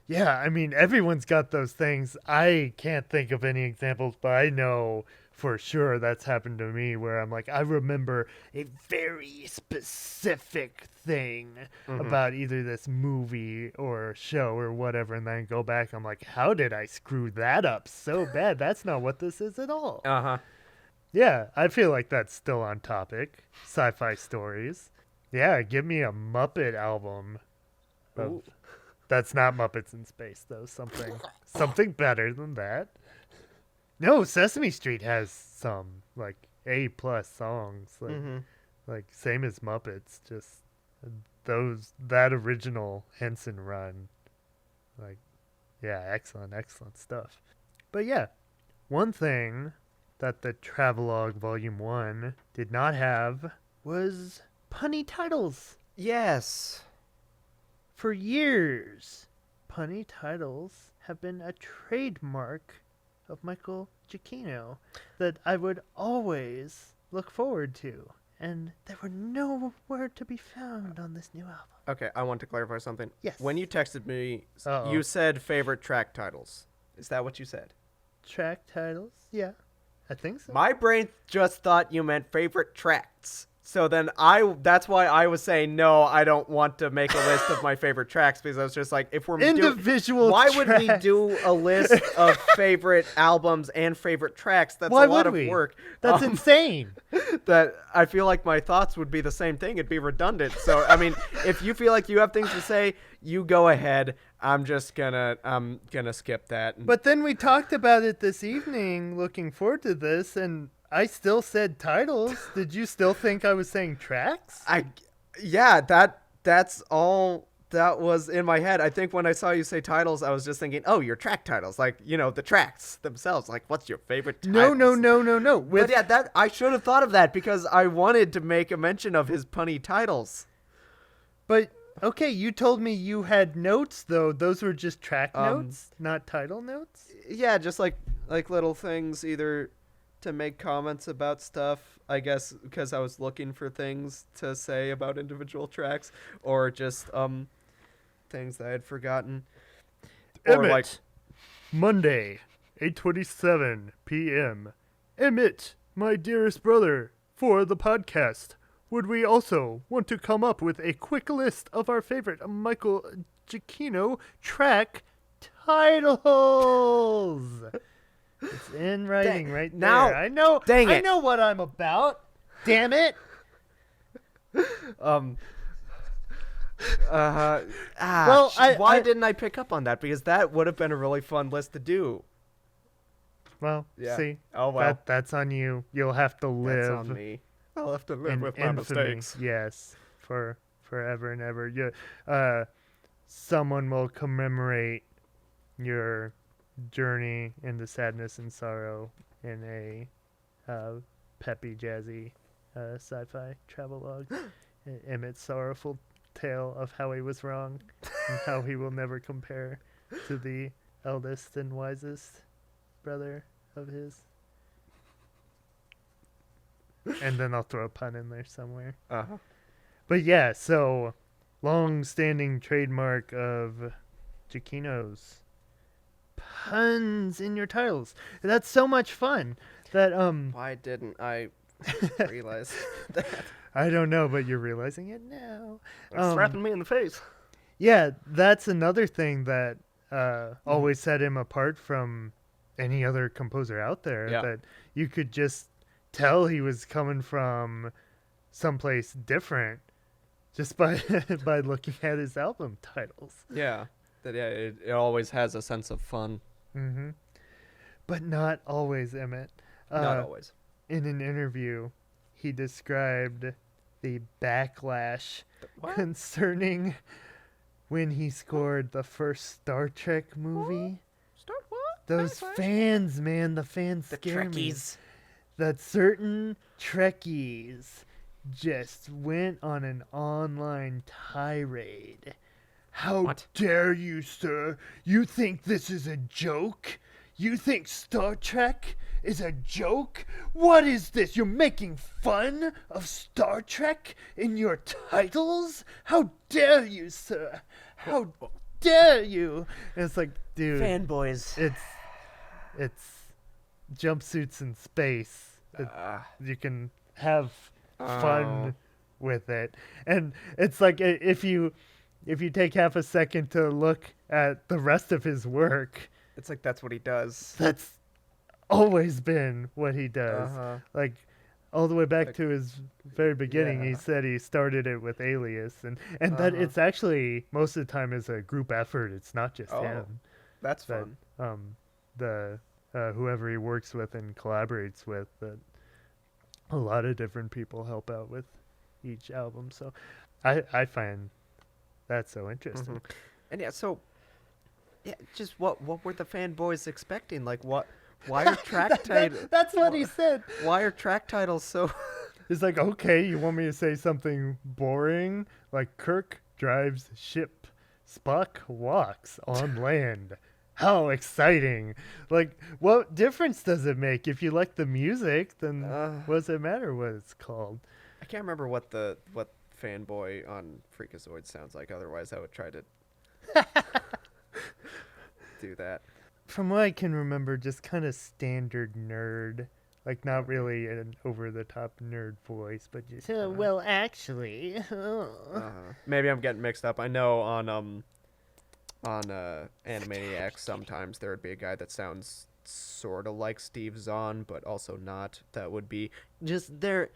Yeah, I mean, everyone's got those things. I can't think of any examples, but I know for sure that's happened to me where I'm like, I remember a very specific thing about either this movie or show or whatever, and then go back, I'm like, how did I screw that up so bad? That's not what this is at all. Yeah, I feel like that's still on topic. Sci-fi stories. Yeah, give me a Muppet album. That's not Muppets in Space, though. Something better than that. No, Sesame Street has some, like, A+ songs. Like same as Muppets. Just that original Henson run. Like, yeah, excellent stuff. But yeah, one thing that the Travelogue Volume 1 did not have was punny titles. Yes. For years, punny titles have been a trademark of Michael Giacchino that I would always look forward to, and they were nowhere to be found on this new album. Okay, I want to clarify something. Yes. When you texted me, you said favorite track titles. Is that what you said? Track titles? Yeah, I think so. My brain just thought you meant favorite tracks. So then that's why I was saying, no, I don't want to make a list of my favorite tracks, because I was just like, if we're individual why tracks. would we do a list of favorite albums and favorite tracks? That's a lot of work. That's insane. That I feel like my thoughts would be the same thing. It'd be redundant. So, I mean, if you feel like you have things to say, you go ahead. I'm gonna skip that. But then we talked about it this evening, looking forward to this, and I still said titles. Did you still think I was saying tracks? That's all that was in my head. I think when I saw you say titles, I was just thinking, oh, your track titles, like, you know, the tracks themselves. Like, what's your favorite titles? No. But yeah, that I should have thought of that because I wanted to make a mention of his punny titles. But okay, you told me you had notes though. Those were just track notes, not title notes? Yeah, just like little things either to make comments about stuff, I guess, because I was looking for things to say about individual tracks, or just things that I had forgotten. Emmett, or like Monday, 8:27 p.m. Emmett, my dearest brother, for the podcast, would we also want to come up with a quick list of our favorite Michael Giacchino track titles? It's in writing right now. I know. Dang it. I know what I'm about. Damn it. um. Well, why didn't I pick up on that? Because that would have been a really fun list to do. Well, Yeah. see. Oh well. That's on you. You'll have to live. That's on me. I'll have to live in with my infamy. mistakes. Yes, for forever and ever. Someone will commemorate your journey into sadness and sorrow in a peppy, jazzy sci-fi travelogue. Emmett's sorrowful tale of how he was wrong and how he will never compare to the eldest and wisest brother of his. And then I'll throw a pun in there somewhere. Uh-huh. But yeah, so long-standing trademark of Giacchino's puns in your titles. That's so much fun that Why didn't I realize that? I don't know, but you're realizing it now. It's slapping me in the face. Yeah, that's another thing that always set him apart from any other composer out there. Yeah. That you could just tell he was coming from someplace different just by by looking at his album titles. Yeah. It always has a sense of fun. Mm-hmm. But not always, Emmett. Not always. In an interview, he described the backlash concerning when he scored the first Star Trek movie. Start what? Those fans, man, the fans scare me. That certain Trekkies just went on an online tirade. How dare you, sir? You think this is a joke? You think Star Trek is a joke? What is this? You're making fun of Star Trek in your titles? How dare you, sir? How dare you? And it's like, dude, fanboys. It's jumpsuits in space. You can have fun with it, and it's like if you take half a second to look at the rest of his work, it's like that's what he does. That's always been what he does. Like all the way back to his very beginning, he said he started it with Alias, and that it's actually most of the time is a group effort. It's not just him. That's fun. The whoever he works with and collaborates with, that a lot of different people help out with each album. So I find that so interesting. And just what were the fanboys expecting? Like what? Why are track titles? That's what he said. Why are track titles so? It's like, okay, you want me to say something boring like Kirk drives ship, Spock walks on land. How exciting. Like, what difference does it make? If you like the music, then what does it matter what it's called? I can't remember what fanboy on Freakazoid sounds like. Otherwise, I would try to do that. From what I can remember, just kind of standard nerd. Like, not really an over-the-top nerd voice, but just, well, actually. Maybe I'm getting mixed up. I know on Animaniacs sometimes there would be a guy that sounds sort of like Steve Zahn, but also not. That would be just they're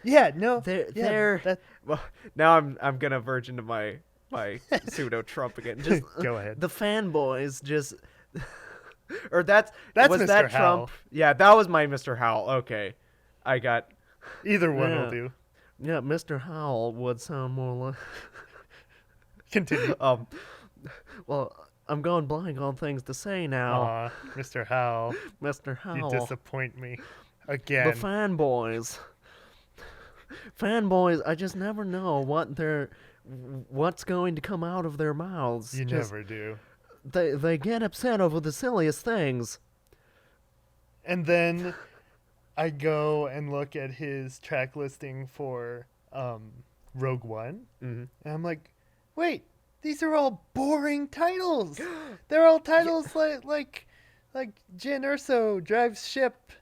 well, now I'm gonna verge into my pseudo Trump again. Just go ahead. The fanboys just or that's was Mr. that Howell. Trump? Yeah, that was my Mr. Howell. Okay. I got either one will do. Yeah, Mr. Howell would sound more like Continue. Well, I'm going blank on things to say now. Aw, Mr. Howell. Mr. Howell. You disappoint me again. The fanboys. Fanboys, I just never know what's going to come out of their mouths. You never do. They get upset over the silliest things. And then I go and look at his track listing for Rogue One, and I'm like, wait, these are all boring titles. They're all titles like Jyn Erso drives ship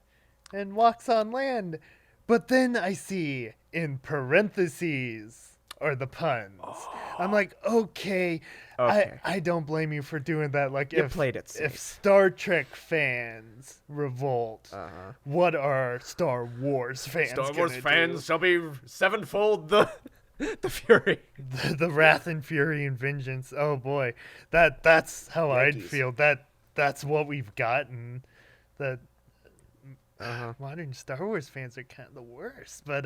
and walks on land. But then I see in parentheses are the puns. Oh. I'm like, okay. I don't blame you for doing that. Like, You played it safe. If Star Trek fans revolt, what are Star Wars fans Star Wars gonna fans do? shall be sevenfold the fury. The wrath and fury and vengeance. Oh boy, that's how I'd Yankees. feel. That's what we've gotten. That modern Star Wars fans are kind of the worst. But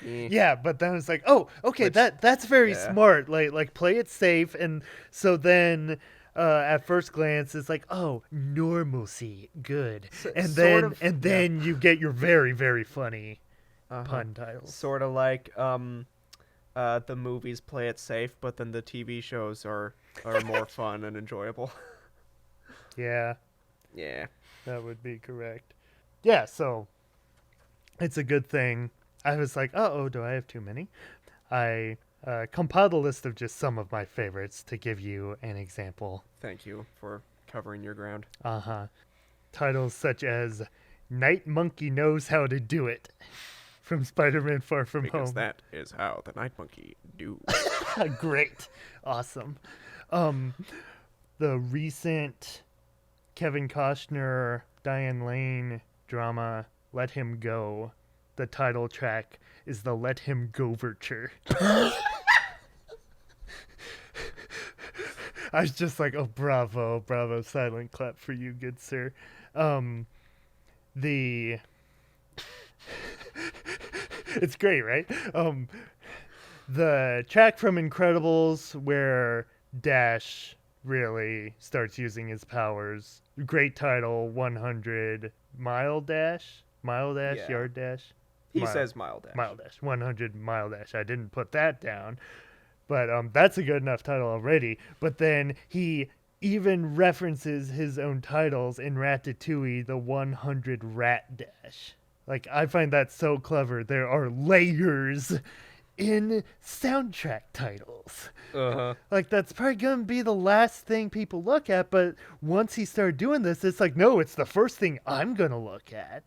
yeah. But then it's like, oh, okay, that's very smart. Like play it safe, and so then. At first glance, it's like, oh, normalcy, good, and then you get your very, very funny pun titles. Sort of like the movies play it safe, but then the TV shows are more fun and enjoyable. Yeah, that would be correct. Yeah, so it's a good thing. I was like, oh, do I have too many? I compiled a list of just some of my favorites to give you an example. Thank you for covering your ground. Titles such as Night Monkey Knows How to Do It from Spider-Man Far From Home. Because that is how the Night Monkey do. Great. Awesome. The recent Kevin Costner, Diane Lane drama, Let Him Go. The title track is the Let Him Go-verture. I was just like, oh, bravo, silent clap for you, good sir. It's great, right? The track from Incredibles where Dash really starts using his powers. Great title, 100 Mile Dash, Yard Dash. He says Mile Dash. 100 Mile Dash. I didn't put that down. But that's a good enough title already. But then he even references his own titles in Ratatouille, the 100 Rat Dash. Like, I find that so clever. There are layers in soundtrack titles. Like, that's probably going to be the last thing people look at. But once he started doing this, it's like, no, it's the first thing I'm going to look at.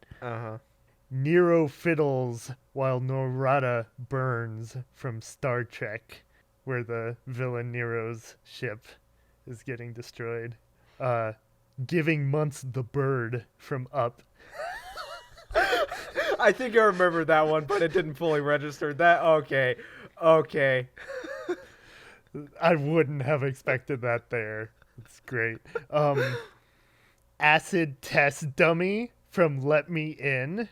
Nero fiddles while Norada burns from Star Trek, where the villain Nero's ship is getting destroyed. Giving Months the Bird from Up. I think I remember that one, but it didn't fully register. That okay. I wouldn't have expected that there. It's great. Acid Test Dummy from Let Me In.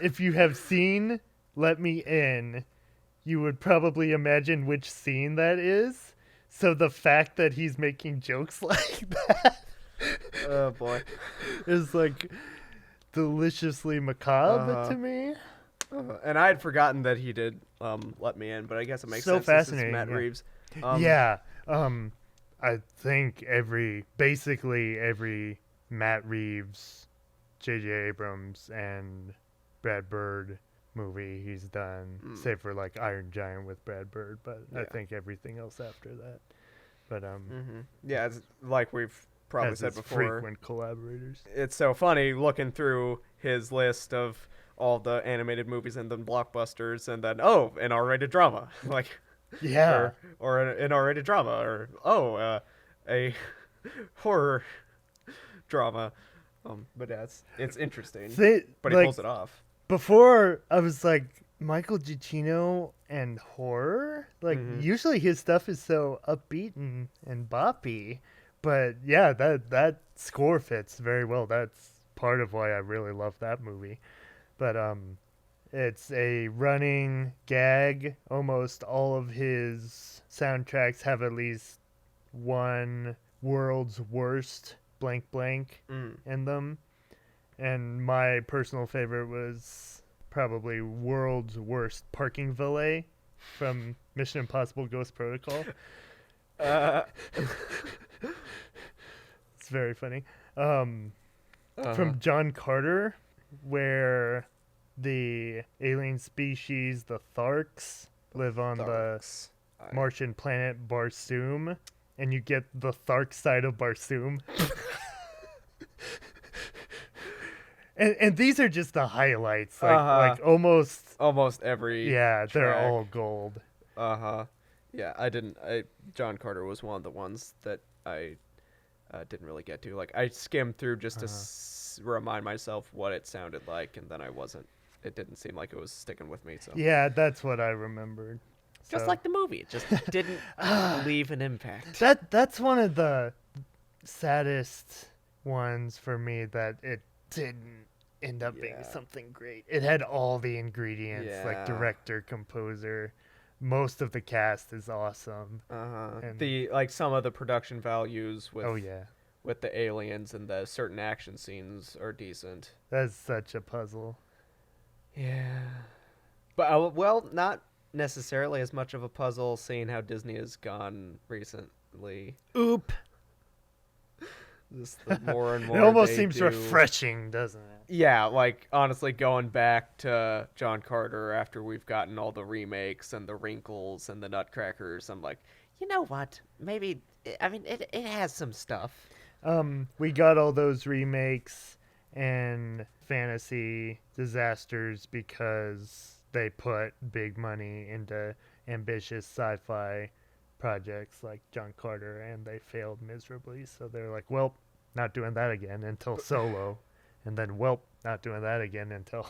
If you have seen Let Me In, you would probably imagine which scene that is. So the fact that he's making jokes like that, oh boy, is like deliciously macabre to me. And I had forgotten that he did Let Me In, but I guess it makes so sense. Fascinating. Matt Reeves. I think basically every Matt Reeves, J.J. Abrams, and Brad Bird movie he's done, save for like Iron Giant with Brad Bird, but I think everything else after that. But yeah, it's like we've probably said before, frequent collaborators. It's so funny looking through his list of all the animated movies and then blockbusters, and then an R-rated drama, like or an R-rated drama, or a horror drama. But it's interesting. But he pulls it off. Before, I was like, Michael Giacchino and horror? Like, usually his stuff is so upbeat and boppy. But yeah, that score fits very well. That's part of why I really love that movie. But it's a running gag. Almost all of his soundtracks have at least one world's worst blank blank in them. And my personal favorite was probably world's worst parking valet from Mission Impossible Ghost Protocol. It's very funny. From John Carter, where the alien species, the Tharks, live on the Martian planet Barsoom, and you get the Thark side of Barsoom. And these are just the highlights, like almost every they're track. all gold. Yeah, John Carter was one of the ones that I didn't really get to. Like, I skimmed through just to remind myself what it sounded like, and then it didn't seem like it was sticking with me. So Yeah, that's what I remembered. just So- like the movie, it just didn't leave an impact. That's one of the saddest ones for me, that it didn't end up being something great. It had all the ingredients, like Yeah. director, composer, most of the cast is awesome. And some of the production values with with the aliens and the certain action scenes are decent. that's such a puzzle. Yeah, but not necessarily as much of a puzzle, seeing how Disney has gone recently. Oop. Just the more and more It almost they seems do. refreshing, doesn't it? Yeah, like, honestly, going back to John Carter after we've gotten all the remakes and the wrinkles and the Nutcrackers, I'm like, you know what? Maybe, I mean, it has some stuff. We got all those remakes and fantasy disasters because they put big money into ambitious sci-fi projects like John Carter, and they failed miserably. So they're like, well, not doing that again until Solo. And then, well, not doing that again until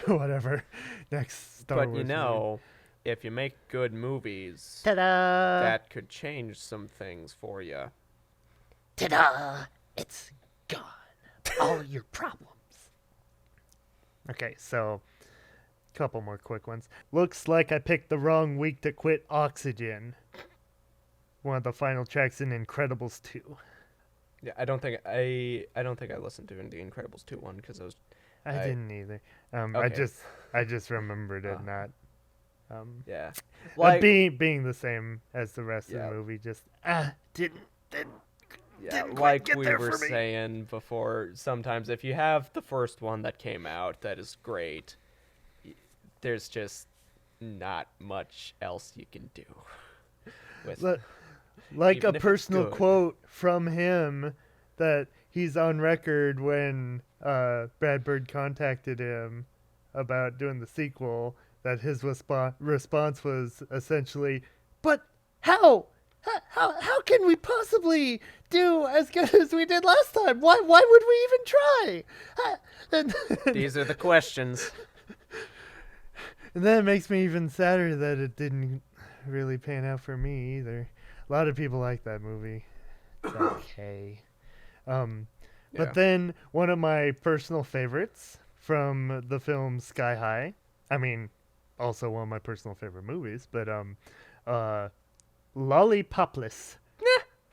whatever next Star Wars But, if you make good movies, Ta-da! that could change some things for you. Ta-da! It's gone. All your problems. Okay, so a couple more quick ones. Looks like I picked the wrong week to quit Oxygen. One of the final tracks in Incredibles 2. Yeah, I don't think I listened to the Incredibles 2 one because I didn't either. Okay. I just remembered it not. Yeah, Being the same as the rest of the movie. Just didn't quite like get we there were for me. saying before, sometimes if you have the first one that came out that is great, there's just not much else you can do with Like even a if it's personal good. quote from him that he's on record when Brad Bird contacted him about doing the sequel, that his response was essentially, "But how? How can we possibly do as good as we did last time? Why would we even try?" These are the questions. And then it makes me even sadder that it didn't really pan out for me either. A lot of people like that movie. It's okay. But then one of my personal favorites from the film Sky High, I mean, also one of my personal favorite movies, but Lollipopless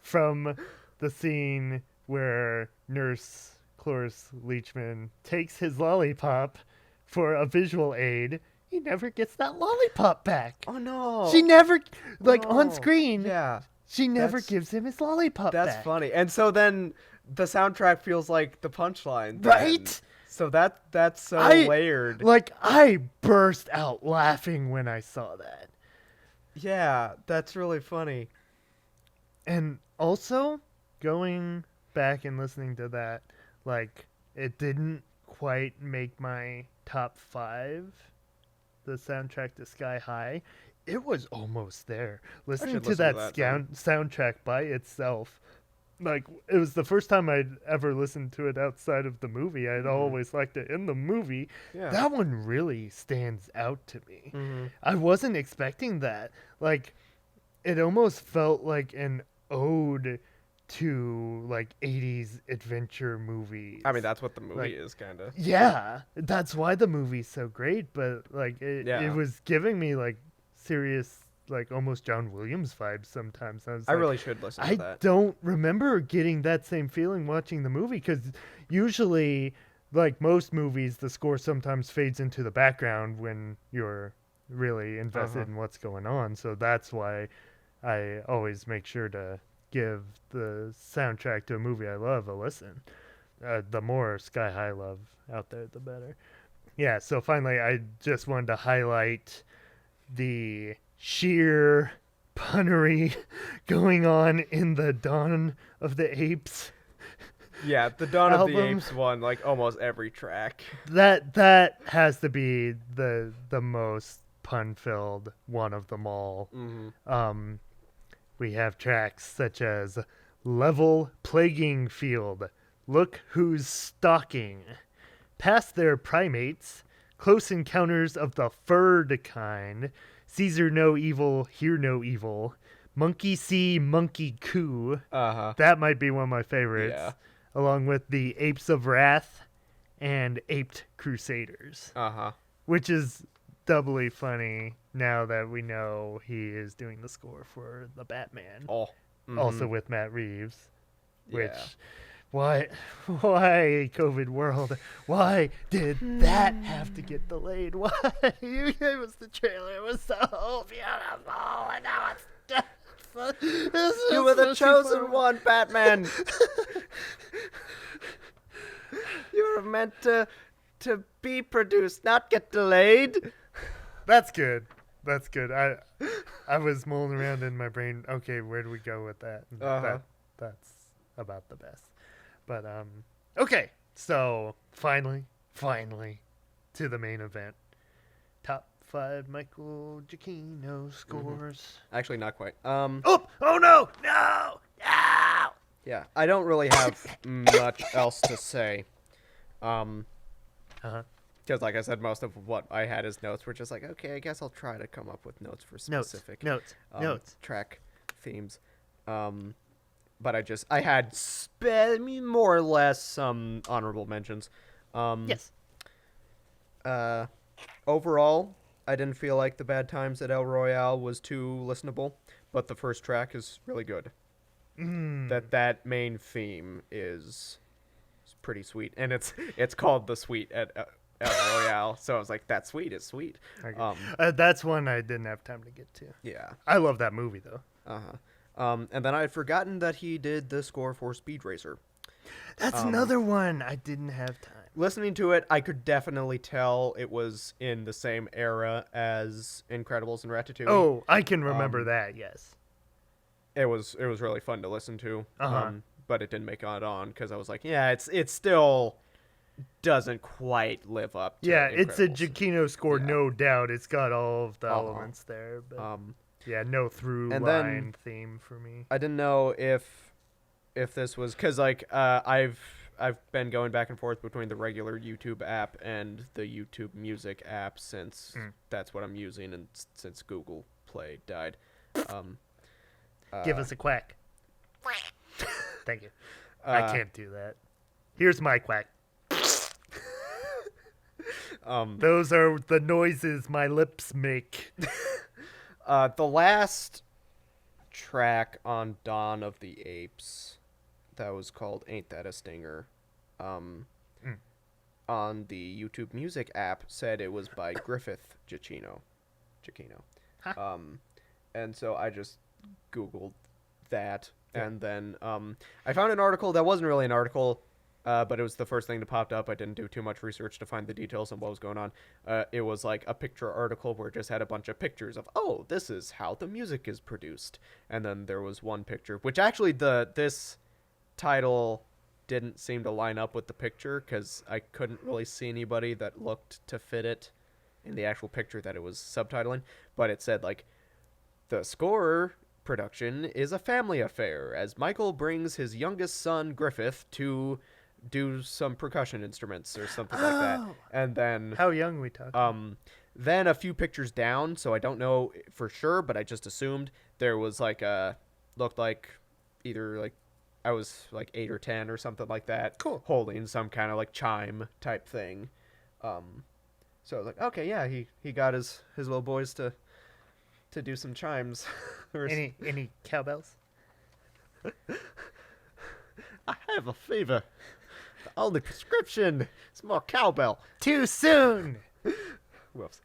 from the scene where Nurse Cloris Leachman takes his lollipop for a visual aid. He never gets that lollipop back. Oh no! She never, on screen. Yeah, She never gives him his lollipop that's back. funny. And so then the soundtrack feels like the punchline, Right? then. So that's so layered. I burst out laughing when I saw that. Yeah, that's really funny. And also, going back and listening to that, it didn't quite make my top 5, the soundtrack to Sky High. It was almost there. Listening should to listen that, to that soundtrack by itself, it was the first time I'd ever listened to it outside of the movie. I'd always liked it in the movie. Yeah. That one really stands out to me. Mm-hmm. I wasn't expecting that. It almost felt like an ode to 80s adventure movies. I mean, that's what the movie is, kind of. Yeah, that's why the movie's so great, but it was giving me serious almost John Williams vibes sometimes. I really should listen to that. I don't remember getting that same feeling watching the movie, because usually, most movies, the score sometimes fades into the background when you're really invested in what's going on. So that's why I always make sure to give the soundtrack to a movie I love a listen. The more Sky High love out there, the better. Yeah, so finally, I just wanted to highlight the sheer punnery going on in the Dawn of the Apes. Yeah, the Dawn of the album. Apes one, almost every track. That has to be the most pun-filled one of them all. Mm-hmm. We have tracks such as Level Plaguing Field, Look Who's Stalking, Past Their Primates, Close Encounters of the Furred Kind, Caesar No Evil, Hear No Evil, Monkey See, Monkey Coo. Uh-huh. That might be one of my favorites. Yeah. Along with the Apes of Wrath and Aped Crusaders. Uh-huh. Which is doubly funny now that we know he is doing the score for the Batman. Oh. Mm-hmm. Also with Matt Reeves. Which, Yeah. why COVID world? Why did that have to get delayed? Why? You gave us the trailer. It was so beautiful. And now it's just... You were the chosen one, Batman. You were meant to be produced, not get delayed. That's good. That's good. I was mulling around in my brain. Okay, where do we go with that? That's about the best. But okay. So finally to the main event. Top 5 Michael Giacchino scores. Actually, not quite. Oh no! Yeah, I don't really have much else to say. Because, like I said, most of what I had as notes were just like, okay, I guess I'll try to come up with notes for specific Notes. track themes. But I had more or less some honorable mentions. Yes. Overall, I didn't feel like the Bad Times at El Royale was too listenable, but the first track is really good. That main theme is pretty sweet, and it's called The Suite at El Royale, so I was like, that suite is sweet. Okay. That's one I didn't have time to get to. Yeah. I love that movie, though. And then I had forgotten that he did the score for Speed Racer. That's another one I didn't have time. Listening to it, I could definitely tell it was in the same era as Incredibles and Ratatouille. Oh, I can remember that, yes. It was really fun to listen to, Uh-huh. but it didn't make it on because I was like, yeah, it still doesn't quite live up to it's a Incredibles. Giacchino score, Yeah. no doubt. It's got all of the elements there, but no through and line then theme for me. I didn't know if this was because I've been going back and forth between the regular YouTube app and the YouTube Music app since that's what I'm using, and since Google Play died. Give us a quack. Thank you. I can't do that. Here's my quack. Those are the noises my lips make. The last track on Dawn of the Apes, that was called Ain't That a Stinger, on the YouTube Music app said it was by Griffith Giacchino. Huh. And so I just Googled that, and then I found an article that wasn't really an article, but it was the first thing that popped up. I didn't do too much research to find the details on what was going on. It was like a picture article where it just had a bunch of pictures of, oh, this is how the music is produced. And then there was one picture, which actually this title didn't seem to line up with the picture because I couldn't really see anybody that looked to fit it in the actual picture that it was subtitling. But it said, like, the score production is a family affair as Michael brings his youngest son, Griffith, to do some percussion instruments or something like that. And then How young are we talking? then a few pictures down, so I don't know for sure, but I just assumed there was like looked like either like I was like 8 or 10 or something like that. Cool. Holding some kind of like chime type thing. So I was like, okay, yeah, he got his little boys to do some chimes. Any cowbells? I have a fever. The only prescription is more cowbell. Too soon. Whoops.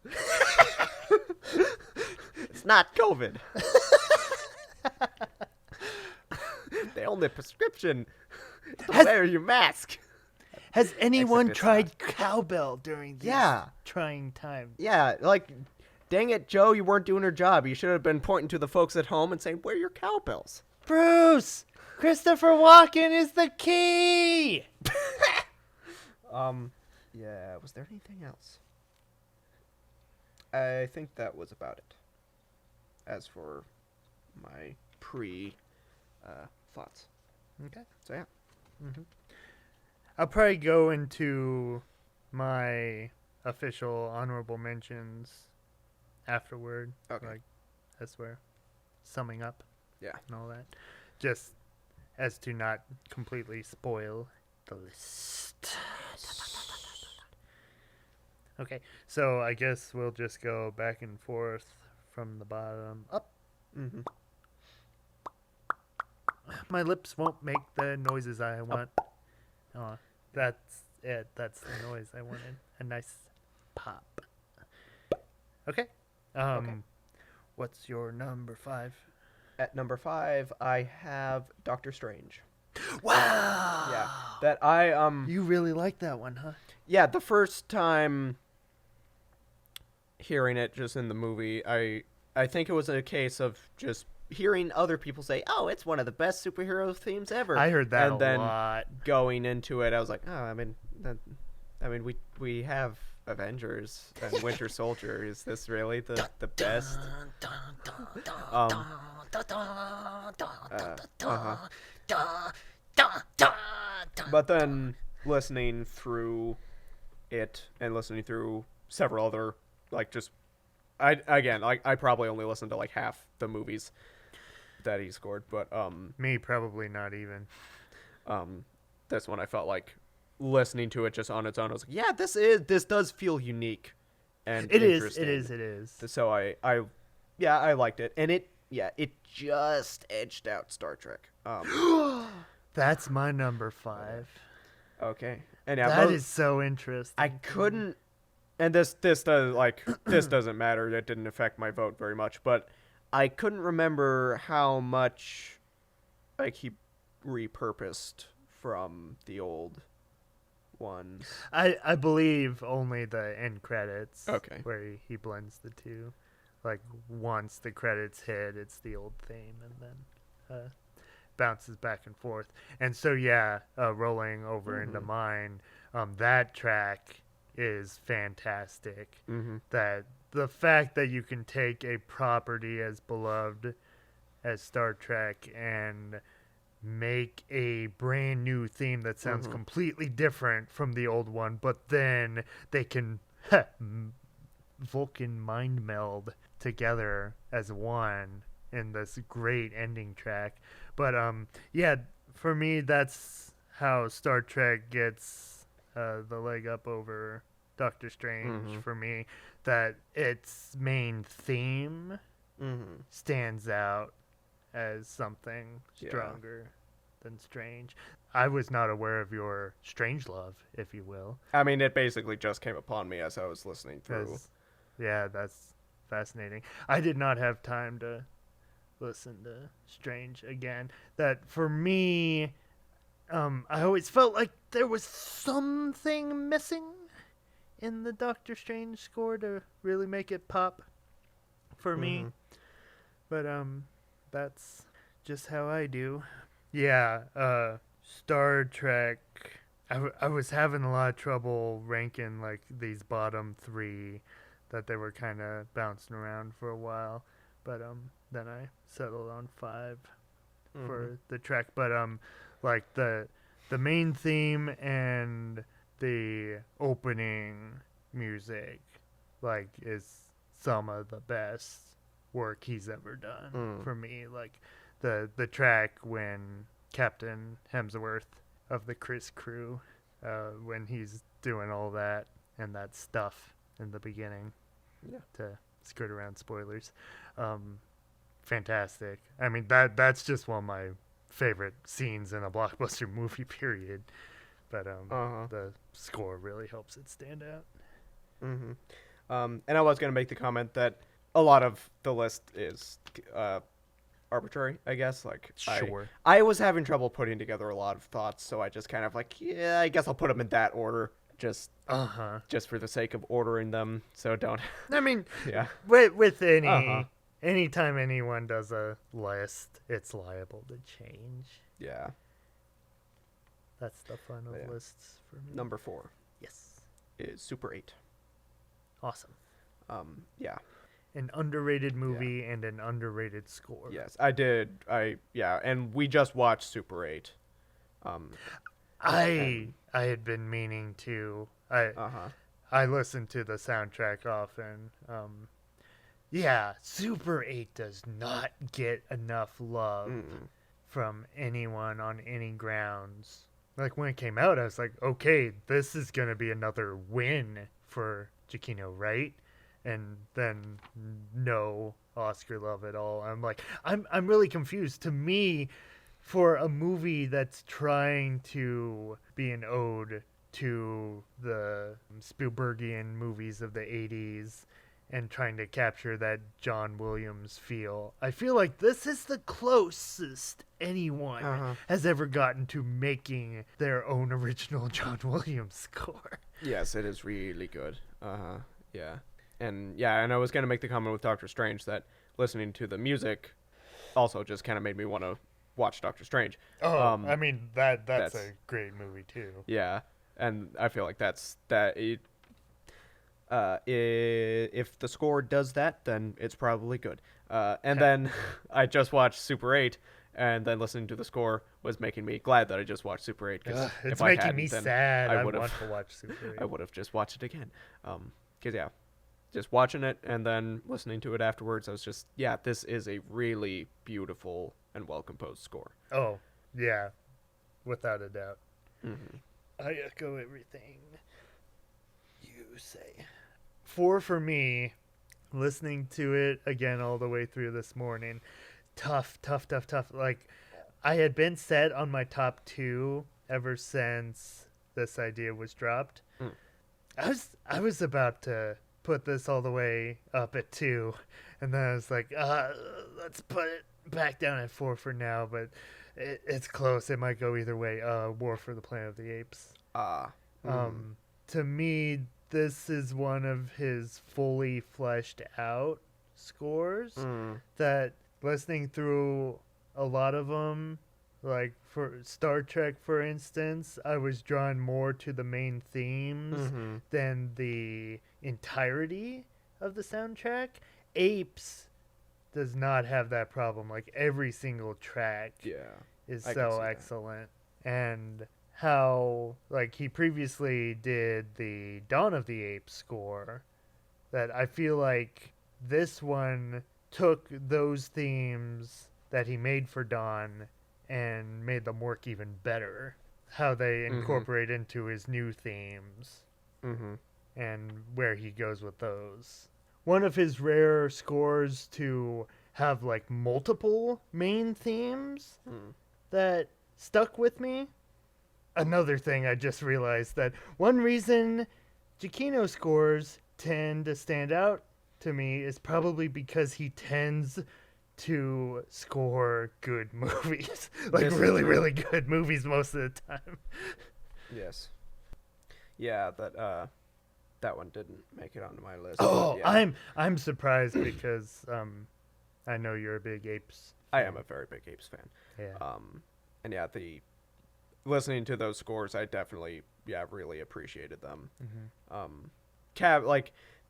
It's not COVID. The only prescription is to wear your mask. Has anyone it's tried cowbell during these Yeah. trying times? Yeah, like, dang it, Joe, you weren't doing your job. You should have been pointing to the folks at home and saying, wear your cowbells. Bruce! Christopher Walken is the key! Yeah, was there anything else? I think that was about it. As for my thoughts. Okay. So yeah. Mm-hmm. I'll probably go into my official honorable mentions afterward. Okay. Like, as we're summing up. Yeah. And all that. Just as to not completely spoil the list. Okay, so I guess we'll just go back and forth from the bottom up. Mm-hmm. My lips won't make the noises I want. Oh, that's it. That's the noise I wanted. A nice pop. Okay. Okay. What's your number 5? At number 5, I have Doctor Strange. Wow. Yeah. That I You really like that one, huh? Yeah, the first time hearing it just in the movie, I think it was a case of just hearing other people say, "Oh, it's one of the best superhero themes ever." I heard that and then lot. Going into it, I was like, "Oh, we have Avengers and Winter Soldier. Is this really the best?" But then listening through it and listening through several other, like, just I probably only listened to like half the movies that he scored, but Me, probably not even. this one I felt like listening to it just on its own, I was like, yeah, this does feel unique and interesting. It is. So I liked it, and it just edged out Star Trek. That's my number 5. Okay, and yeah, That is so interesting. I couldn't, and this doesn't matter. It didn't affect my vote very much, but I couldn't remember how much like he repurposed from the old ones. I believe only the end credits. Okay. Where he blends the two. Like, once the credits hit, it's the old theme, and then bounces back and forth. And so, yeah, rolling over into mine, that track is fantastic. Mm-hmm. That the fact that you can take a property as beloved as Star Trek and make a brand new theme that sounds completely different from the old one, but then they can Vulcan mind meld together as one in this great ending track. But yeah, for me, that's how Star Trek gets the leg up over Doctor Strange. For me, that its main theme stands out as something stronger than Strange. I was not aware of your Strangelove, if you will. I mean, it basically just came upon me as I was listening through. Yeah, that's fascinating. I did not have time to listen to Strange again. That, for me, I always felt like there was something missing in the Doctor Strange score to really make it pop for me. But that's just how I do. Yeah, Star Trek. I was having a lot of trouble ranking like these bottom 3 that they were kind of bouncing around for a while, but then I settled on 5 for the track. But like the main theme and the opening music like is some of the best work he's ever done for me. Like the track when Captain Hemsworth of the Chris crew, when he's doing all that and that stuff in the beginning, to skirt around spoilers, fantastic. I mean, that's just one of my favorite scenes in a blockbuster movie, period. But the score really helps it stand out. And I was going to make the comment that a lot of the list is arbitrary, I guess. Like, Sure. I was having trouble putting together a lot of thoughts, so I just kind of like, yeah, I guess I'll put them in that order, just for the sake of ordering them. So don't. I mean, yeah. With anytime anyone does a list, it's liable to change. Yeah. That's the fun of lists for me. Number 4. Yes. Is Super 8. Awesome. Yeah. An underrated movie and an underrated score. Yes, I did. And we just watched Super 8. I had been meaning to. I listen to the soundtrack often. Super 8 does not get enough love from anyone on any grounds. Like, when it came out, I was like, okay, this is going to be another win for Giacchino, right? And then no Oscar love at all. I'm like, I'm really confused. To me, for a movie that's trying to be an ode to the Spielbergian movies of the 80s and trying to capture that John Williams feel, I feel like this is the closest anyone has ever gotten to making their own original John Williams score. Yes, it is really good. Yeah. And I was going to make the comment with Doctor Strange that listening to the music also just kind of made me want to watch Doctor Strange. I mean, that's a great movie too. Yeah. And I feel like if the score does that, then it's probably good. And then I just watched Super 8, and then listening to the score was making me glad that I just watched Super 8. It's making me sad. I want to watch Super 8. I would have just watched it again. Just watching it and then listening to it afterwards, I was just, this is a really beautiful and well-composed score. Oh, yeah. Without a doubt. Mm-hmm. I echo everything you say. 4 for me, listening to it again all the way through this morning. Tough. Like, I had been set on my top 2 ever since this idea was dropped. I was about to put this all the way up at 2, and then I was like, let's put it back down at 4 for now, but it's close. It might go either way. War for the Planet of the Apes. To me, this is one of his fully fleshed out scores that, listening through a lot of them, like for Star Trek, for instance, I was drawn more to the main themes than the entirety of the soundtrack. Apes does not have that problem. Like, every single track is so excellent. And how, like, he previously did the Dawn of the Apes score, that I feel like this one took those themes that he made for Dawn and made them work even better. How they incorporate into his new themes and where he goes with those. One of his rare scores to have, like, multiple main themes that stuck with me. Another thing I just realized, that one reason Giacchino scores tend to stand out to me is probably because he tends to score good movies. Like, really good movies most of the time. Yes. Yeah, that one didn't make it onto my list. Oh, I'm surprised because I know you're a big Apes fan. I am a very big Apes fan. Yeah. And listening to those scores, I definitely really appreciated them.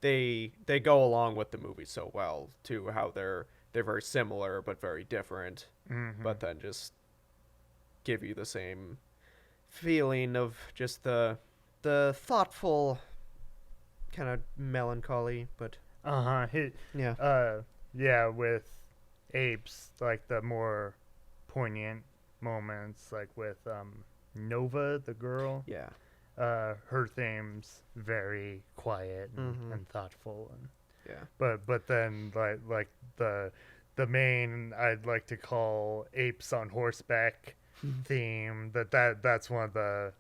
They go along with the movie so well too, how they're very similar but very different, but then just give you the same feeling of just the thoughtful kind of melancholy, but with Apes, like the more poignant moments, like with Nova, the girl. Yeah. Her theme's very quiet and thoughtful, and yeah. But then like the main, I'd like to call Apes on Horseback theme, that's one of the,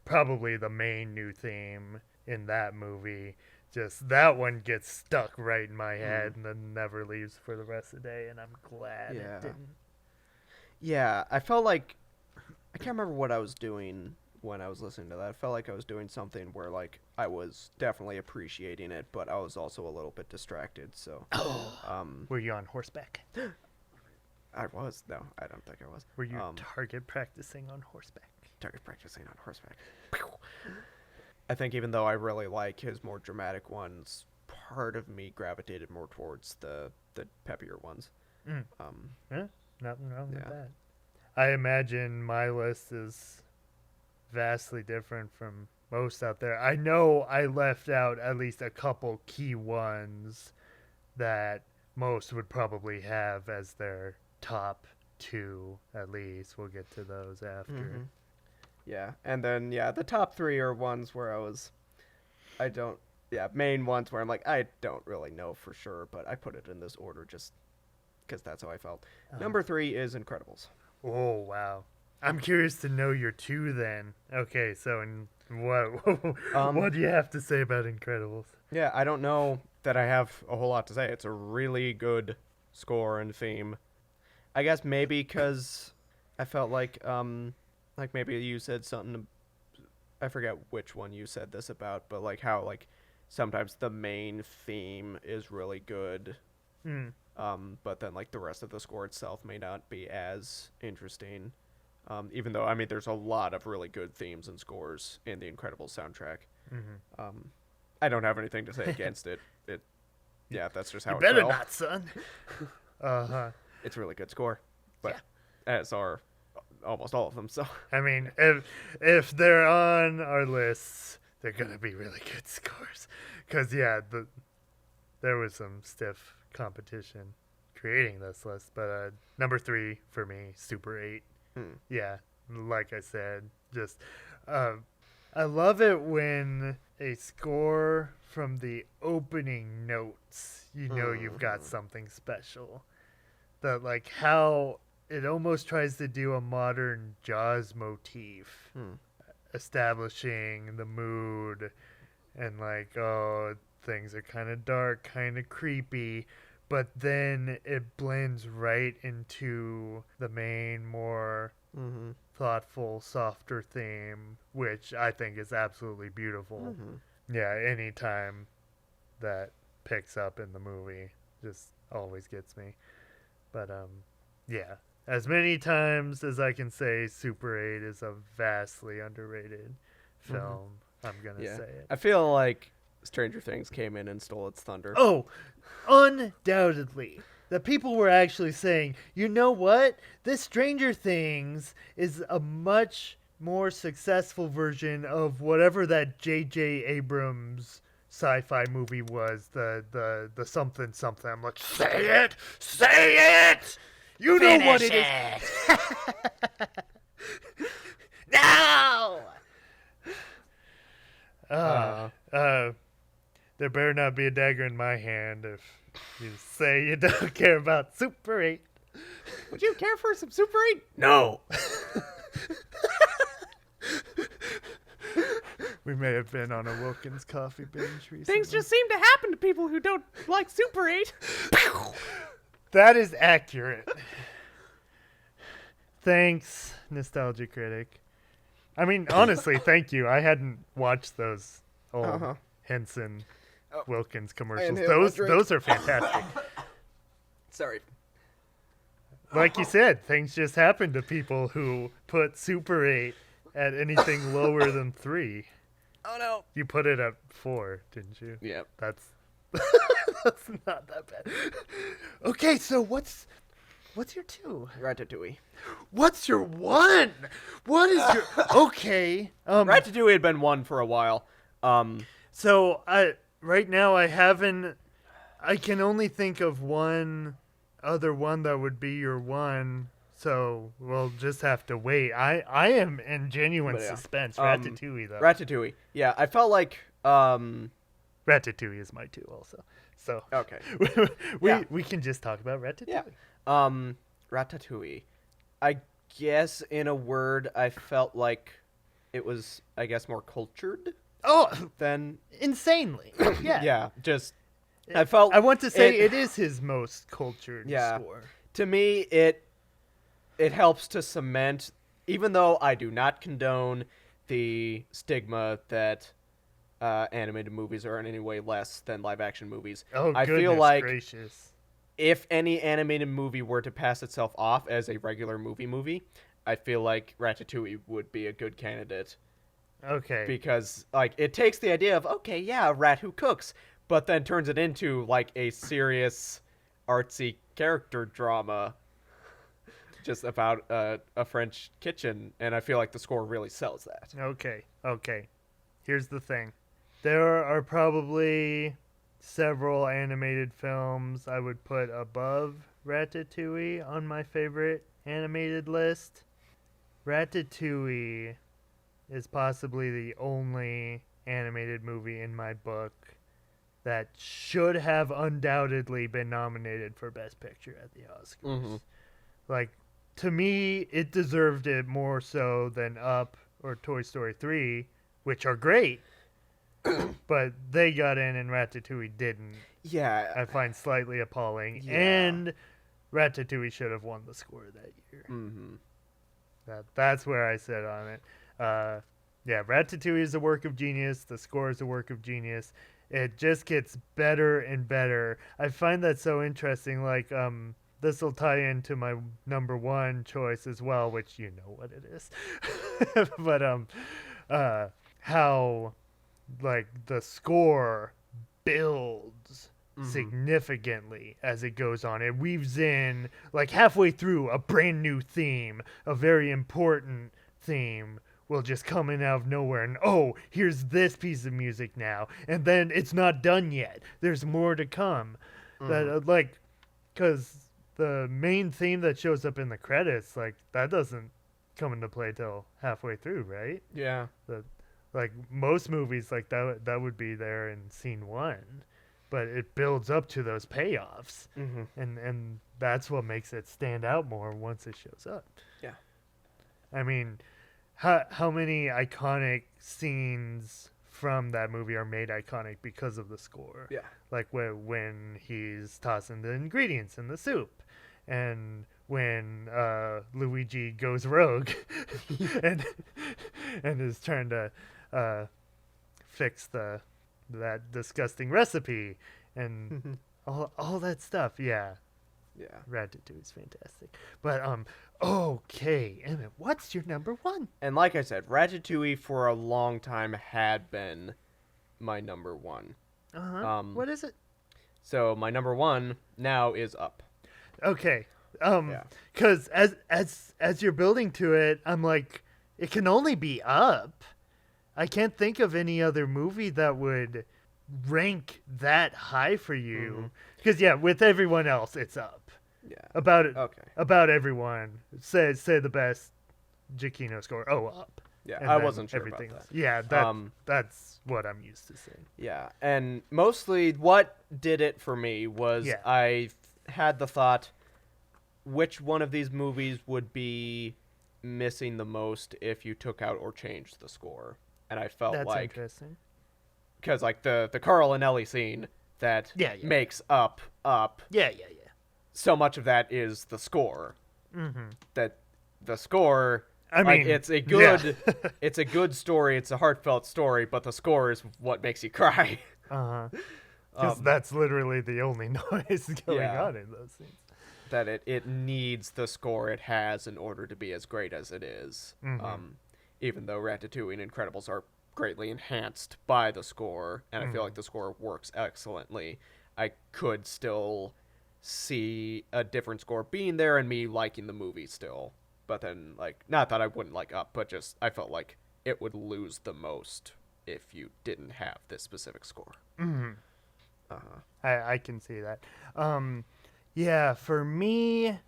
probably the main new theme in that movie. Just that one gets stuck right in my head and then never leaves for the rest of the day, and I'm glad it didn't. Yeah, I felt like, I can't remember what I was doing when I was listening to that. I felt like I was doing something where, like, I was definitely appreciating it, but I was also a little bit distracted, so. Were you on horseback? I was. No, I don't think I was. Were you target practicing on horseback? Target practicing on horseback. I think even though I really like his more dramatic ones, part of me gravitated more towards the peppier ones. Yeah, nothing wrong with Yeah. that. I imagine my list is vastly different from most out there. I know I left out at least a couple key ones that most would probably have as their top two, at least. We'll get to those after. Mhm. Yeah, and then the top 3 are ones where main ones where I'm like, I don't really know for sure, but I put it in this order just because that's how I felt. Number 3 is Incredibles. Oh, wow. I'm curious to know your 2 then. Okay, so what do you have to say about Incredibles? Yeah, I don't know that I have a whole lot to say. It's a really good score and theme. I guess maybe because I felt like maybe you said something. I forget which one you said this about, but like how like sometimes the main theme is really good, but then like the rest of the score itself may not be as interesting. Even though there's a lot of really good themes and scores in the Incredibles soundtrack. I don't have anything to say against it. That's just how it Better felt. not, son. It's a really good score, but as are almost all of them. So if they're on our lists, they're gonna be really good scores. Cause there was some stiff competition creating this list, but number 3 for me, Super 8. Yeah, like I said, just I love it when a score from the opening notes, you've got something special. That like how it almost tries to do a modern Jaws motif, establishing the mood and like, oh, things are kind of dark, kind of creepy, but then it blends right into the main, more thoughtful, softer theme, which I think is absolutely beautiful. Yeah, anytime that picks up in the movie just always gets me. But as many times as I can say Super 8 is a vastly underrated film, I'm gonna say it. I feel like Stranger Things came in and stole its thunder. Oh, undoubtedly. The people were actually saying, you know what? This Stranger Things is a much more successful version of whatever that J.J. Abrams sci-fi movie was, the something something. I'm like, say it! You know what it is. No! There better not be a dagger in my hand if you say you don't care about Super 8. Would you care for some Super 8? No. We may have been on a Wilkins coffee binge recently. Things just seem to happen to people who don't like Super 8. That is accurate. Thanks, Nostalgia Critic. Honestly, thank you. I hadn't watched those old Henson Wilkins commercials. Those are fantastic. Sorry. Like you said, things just happen to people who put Super 8 at anything lower than 3. Oh no. You put it at 4, didn't you? Yep. That's not that bad. Okay, so what's your 2? Ratatouille. What's your 1? What is your Okay. Ratatouille had been 1 for a while. So right now I can only think of one other one that would be your 1. So we'll just have to wait. I am in genuine suspense. Ratatouille, though. Ratatouille. Yeah, I felt like Ratatouille is my 2 also. So okay. we can just talk about Ratatouille. Yeah. Ratatouille. I guess in a word, I felt like it was, more cultured. Oh, than insanely. Yeah. Yeah. Just I felt. I want to say it is his most cultured score. To me, it helps to cement, even though I do not condone the stigma that animated movies are in any way less than live-action movies. Oh, I goodness feel like gracious. If any animated movie were to pass itself off as a regular movie, I feel like Ratatouille would be a good candidate. Okay. Because, it takes the idea of, okay, yeah, a rat who cooks, but then turns it into like a serious artsy character drama just about a French kitchen, and I feel like the score really sells that. Okay. Here's the thing. There are probably several animated films I would put above Ratatouille on my favorite animated list. Ratatouille is possibly the only animated movie in my book that should have undoubtedly been nominated for Best Picture at the Oscars. Like, to me, it deserved it more so than Up or Toy Story 3, which are great, but they got in and Ratatouille didn't. Yeah. I find slightly appalling. Yeah. And Ratatouille should have won the score that year. That's where I sit on it. Yeah, Ratatouille is a work of genius. The score is a work of genius. It just gets better and better. I find that so interesting. Like, this will tie into my number one choice as well, which you know what it is. But how like the score builds significantly as it goes on. It weaves in like halfway through a brand new theme, a very important theme will just come in out of nowhere, and here's this piece of music now, and then it's not done yet. There's more to come. That like, because the main theme that shows up in the credits, like that doesn't come into play till halfway through, right? Yeah. Like most movies, like that would be there in scene one, but it builds up to those payoffs, and that's what makes it stand out more once it shows up. Yeah. I mean, how many iconic scenes from that movie are made iconic because of the score? Yeah. Like when he's tossing the ingredients in the soup, and when Luigi goes rogue and is trying to fix that disgusting recipe and all that stuff. Yeah. Ratatouille is fantastic. But okay, Emmett, what's your number one? And like I said, Ratatouille for a long time had been my number one. What is it? So my number one now is Up. Okay. Because as you're building to it, I'm like, it can only be Up. I can't think of any other movie that would rank that high for you. Because with everyone else, it's Up. Yeah. About everyone, say the best Giacchino score. Up. Yeah, And I then wasn't sure everything about else. that. Yeah, that's what I'm used to saying. Yeah, and mostly what did it for me was I had the thought, which one of these movies would be missing the most if you took out or changed the score? And I felt That's like, interesting. because like the Carl and Ellie scene that makes Up. Yeah. So much of that is the score. That the score, I mean, it's a good, it's a good story. It's a heartfelt story, but the score is what makes you cry. Because that's literally the only noise going on in those scenes. That it needs the score it has in order to be as great as it is. Even though Ratatouille and Incredibles are greatly enhanced by the score, and I feel like the score works excellently, I could still see a different score being there and me liking the movie still. But then, like, not that I wouldn't like Up, but just I felt like it would lose the most if you didn't have this specific score. I can see that. Yeah, for me,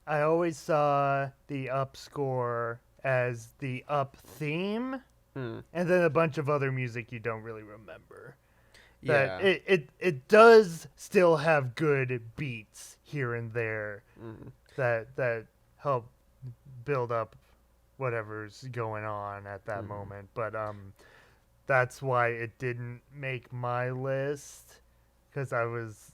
I always saw the Up score as the Up theme, and then a bunch of other music you don't really remember. That it does still have good beats here and there that help build up whatever's going on at that moment. But that's why it didn't make my list, because I was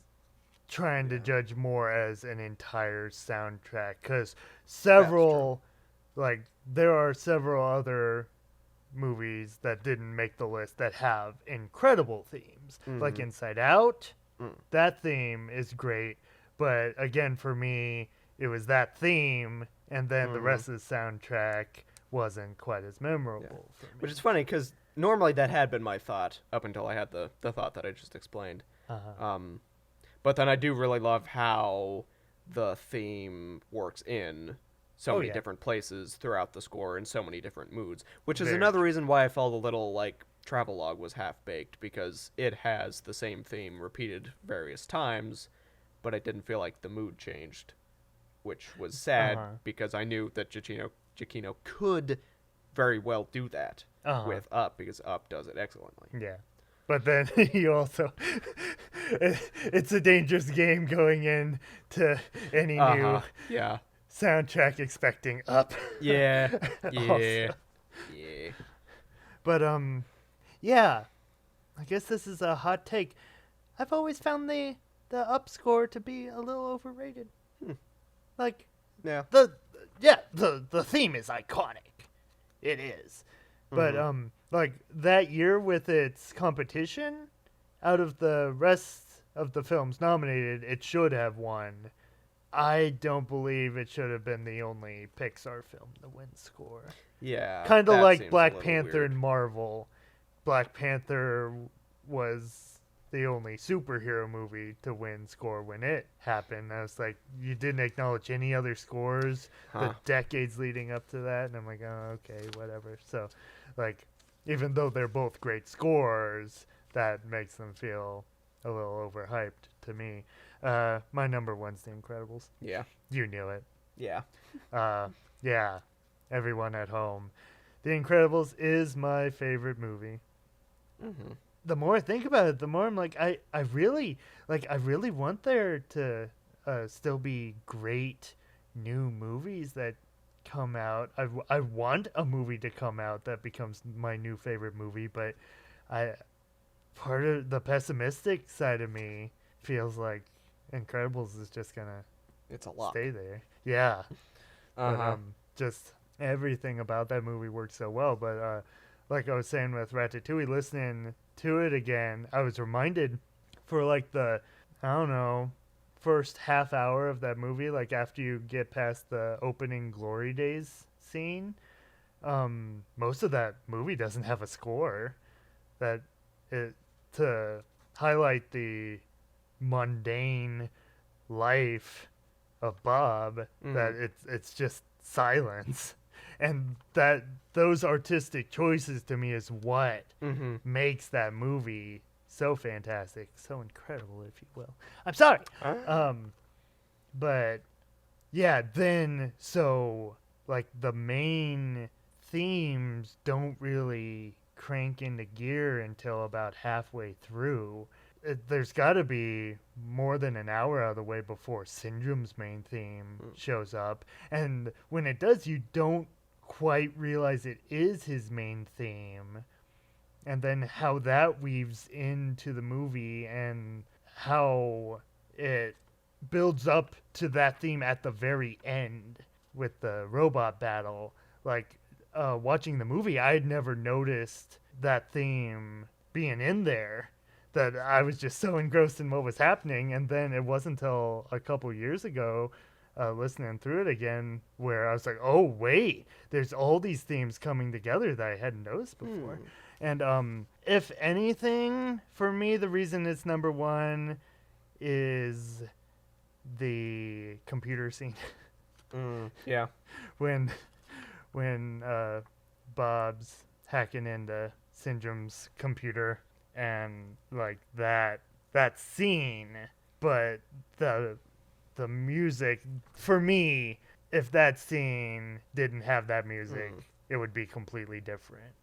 trying to judge more as an entire soundtrack, because there are several other movies that didn't make the list that have incredible themes, like Inside Out. That theme is great, but again, for me, it was that theme and then the rest of the soundtrack wasn't quite as memorable for me. Which is funny because normally that had been my thought up until I had the thought that I just explained. But then I do really love how the theme works in so many different places throughout the score in so many different moods, which is another reason why I felt a little like Travelogue was half-baked, because it has the same theme repeated various times, but I didn't feel like the mood changed, which was sad because I knew that Giacchino could very well do that with Up, because Up does it excellently. Yeah. But then you also, it's a dangerous game going in to any new soundtrack expecting Up. Yeah. But, yeah, I guess this is a hot take. I've always found the Up score to be a little overrated. Like, the theme is iconic. It is. But, like, that year with its competition, out of the rest of the films nominated, it should have won. I don't believe it should have been the only Pixar film to win score. Yeah. Kind of like Black Panther and Marvel. Black Panther was the only superhero movie to win score when it happened. I was like, you didn't acknowledge any other scores the decades leading up to that. And I'm like, oh, okay, whatever. So, like, even though they're both great scores, that makes them feel a little overhyped to me. My number one's The Incredibles. Yeah. You knew it. Yeah. Yeah. Everyone at home. The Incredibles is my favorite movie. The more I think about it, the more I'm like, I really want there to still be great new movies that come out. I want a movie to come out that becomes my new favorite movie, but part of the pessimistic side of me feels like Incredibles is just gonna stay there. Yeah. But, just everything about that movie works so well. But like I was saying with Ratatouille, listening to it again, I was reminded for like the, I don't know, first half hour of that movie, like after you get past the opening glory days scene, most of that movie doesn't have a score. That it to highlight the mundane life of Bob, that it's just silence. And that those artistic choices to me is what makes that movie so fantastic, so incredible, if you will. I'm sorry. But yeah, then so like the main themes don't really crank into gear until about halfway through. There's got to be more than an hour out of the way before Syndrome's main theme shows up. And when it does, you don't quite realize it is his main theme. And then how that weaves into the movie and how it builds up to that theme at the very end with the robot battle. Like, watching the movie, I had never noticed that theme being in there. That I was just so engrossed in what was happening, and then it wasn't until a couple years ago, listening through it again, where I was like, oh, wait, there's all these themes coming together that I hadn't noticed before. And if anything, for me, the reason it's number one is the computer scene. Yeah. When Bob's hacking into Syndrome's computer, and like that scene, but the music, for me, if that scene didn't have that music, it would be completely different.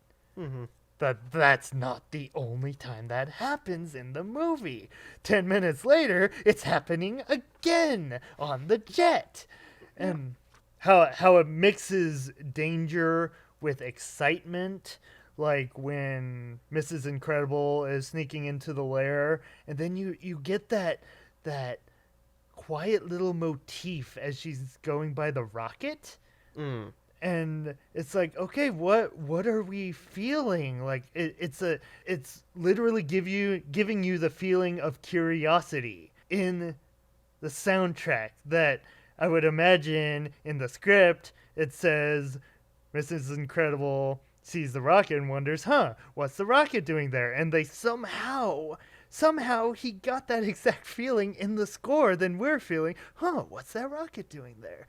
That's not the only time that happens in the movie. 10 minutes later, it's happening again on the jet. And how it mixes danger with excitement, like when Mrs. Incredible is sneaking into the lair, and then you get that quiet little motif as she's going by the rocket. And it's like, okay, what are we feeling? Like it's literally giving you the feeling of curiosity in the soundtrack that I would imagine in the script it says Mrs. Incredible sees the rocket and wonders, what's the rocket doing there? And they somehow he got that exact feeling in the score than we're feeling, what's that rocket doing there?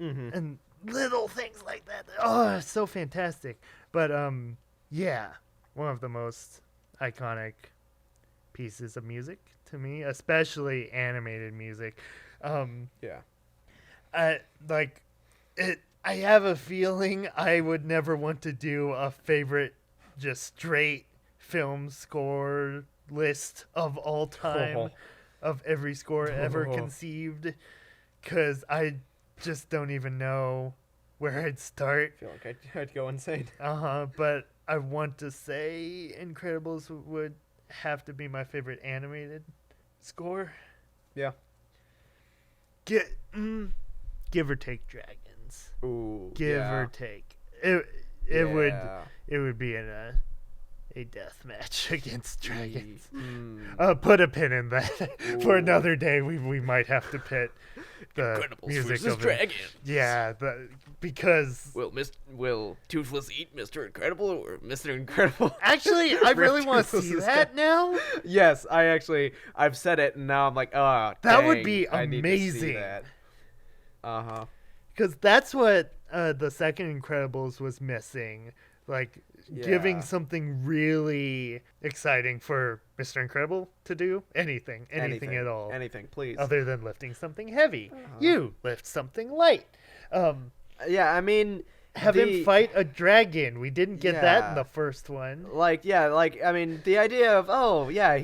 Mm-hmm. And little things like that. Oh, so fantastic. But, yeah, one of the most iconic pieces of music to me, especially animated music. Yeah. I have a feeling I would never want to do a favorite just straight film score list of all time of every score ever conceived, because I just don't even know where I'd start. I feel like I'd go insane. But I want to say Incredibles would have to be my favorite animated score. Yeah. Give or take Dragons. Ooh. Give or take. It would be in a death match against Dragons. Put a pin in that. For another day. We might have to pit the Incredibles music versus of Dragons. Yeah, because will Toothless eat Mr. Incredible or Mr. Incredible? Actually, I really want to see that now. Yes, I've said it, and now I'm like, that would be amazing. I need to see that. Because that's what the second Incredibles was missing. Like, giving something really exciting for Mr. Incredible to do. Anything at all. Anything, please. Other than lifting something heavy. You lift something light. Yeah, I mean... Have him fight a dragon. We didn't get that in the first one. I mean, the idea of,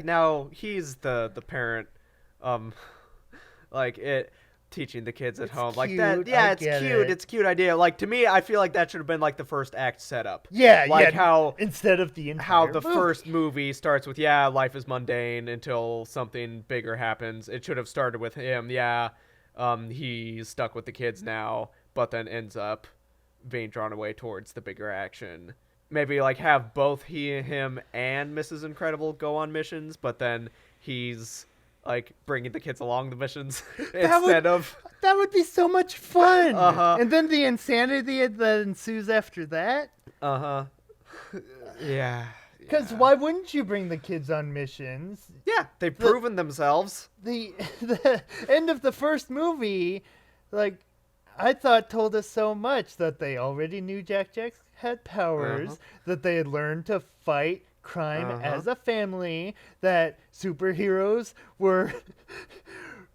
now he's the parent, teaching the kids at home. Cute, like that. Yeah, it's cute. It's a cute idea. Like, to me, I feel like that should have been like the first act setup. Yeah, how instead of the entire movie. First movie starts with, life is mundane until something bigger happens. It should have started with him. He's stuck with the kids now, but then ends up being drawn away towards the bigger action. Maybe have both him and Mrs. Incredible go on missions, but then he's bringing the kids along the missions that would be so much fun. And then the insanity that ensues after that. Yeah. Because why wouldn't you bring the kids on missions? Yeah, they've proven themselves. The end of the first movie, I thought told us so much that they already knew Jack had powers, that they had learned to fight crime as a family, that superheroes were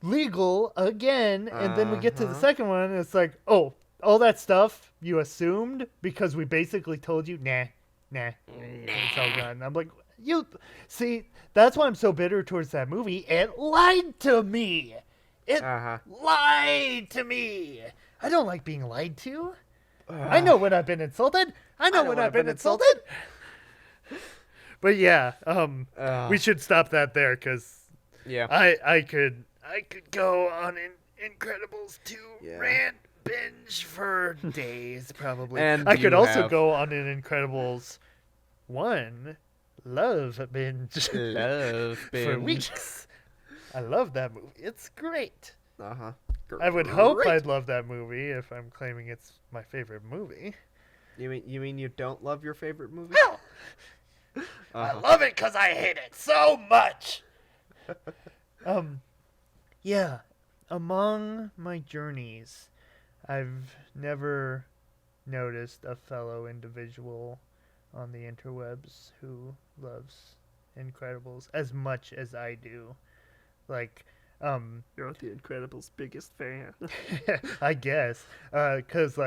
legal again, and then we get to the second one, and it's like, all that stuff you assumed because we basically told you, nah, it's all gone. I'm like, you see, that's why I'm so bitter towards that movie. It lied to me. It lied to me. I don't like being lied to. I know when I've been insulted. I know when I've been insulted. But yeah, we should stop that there, because I could go on Incredibles 2 rant binge for days probably. And I could also go on an Incredibles 1 love binge for weeks. I love that movie. It's great. I would hope I'd love that movie if I'm claiming it's my favorite movie. You mean you don't love your favorite movie? No! I love it because I hate it so much! Yeah. Among my journeys, I've never noticed a fellow individual on the interwebs who loves Incredibles as much as I do. You're the Incredibles' biggest fan. I guess. Because,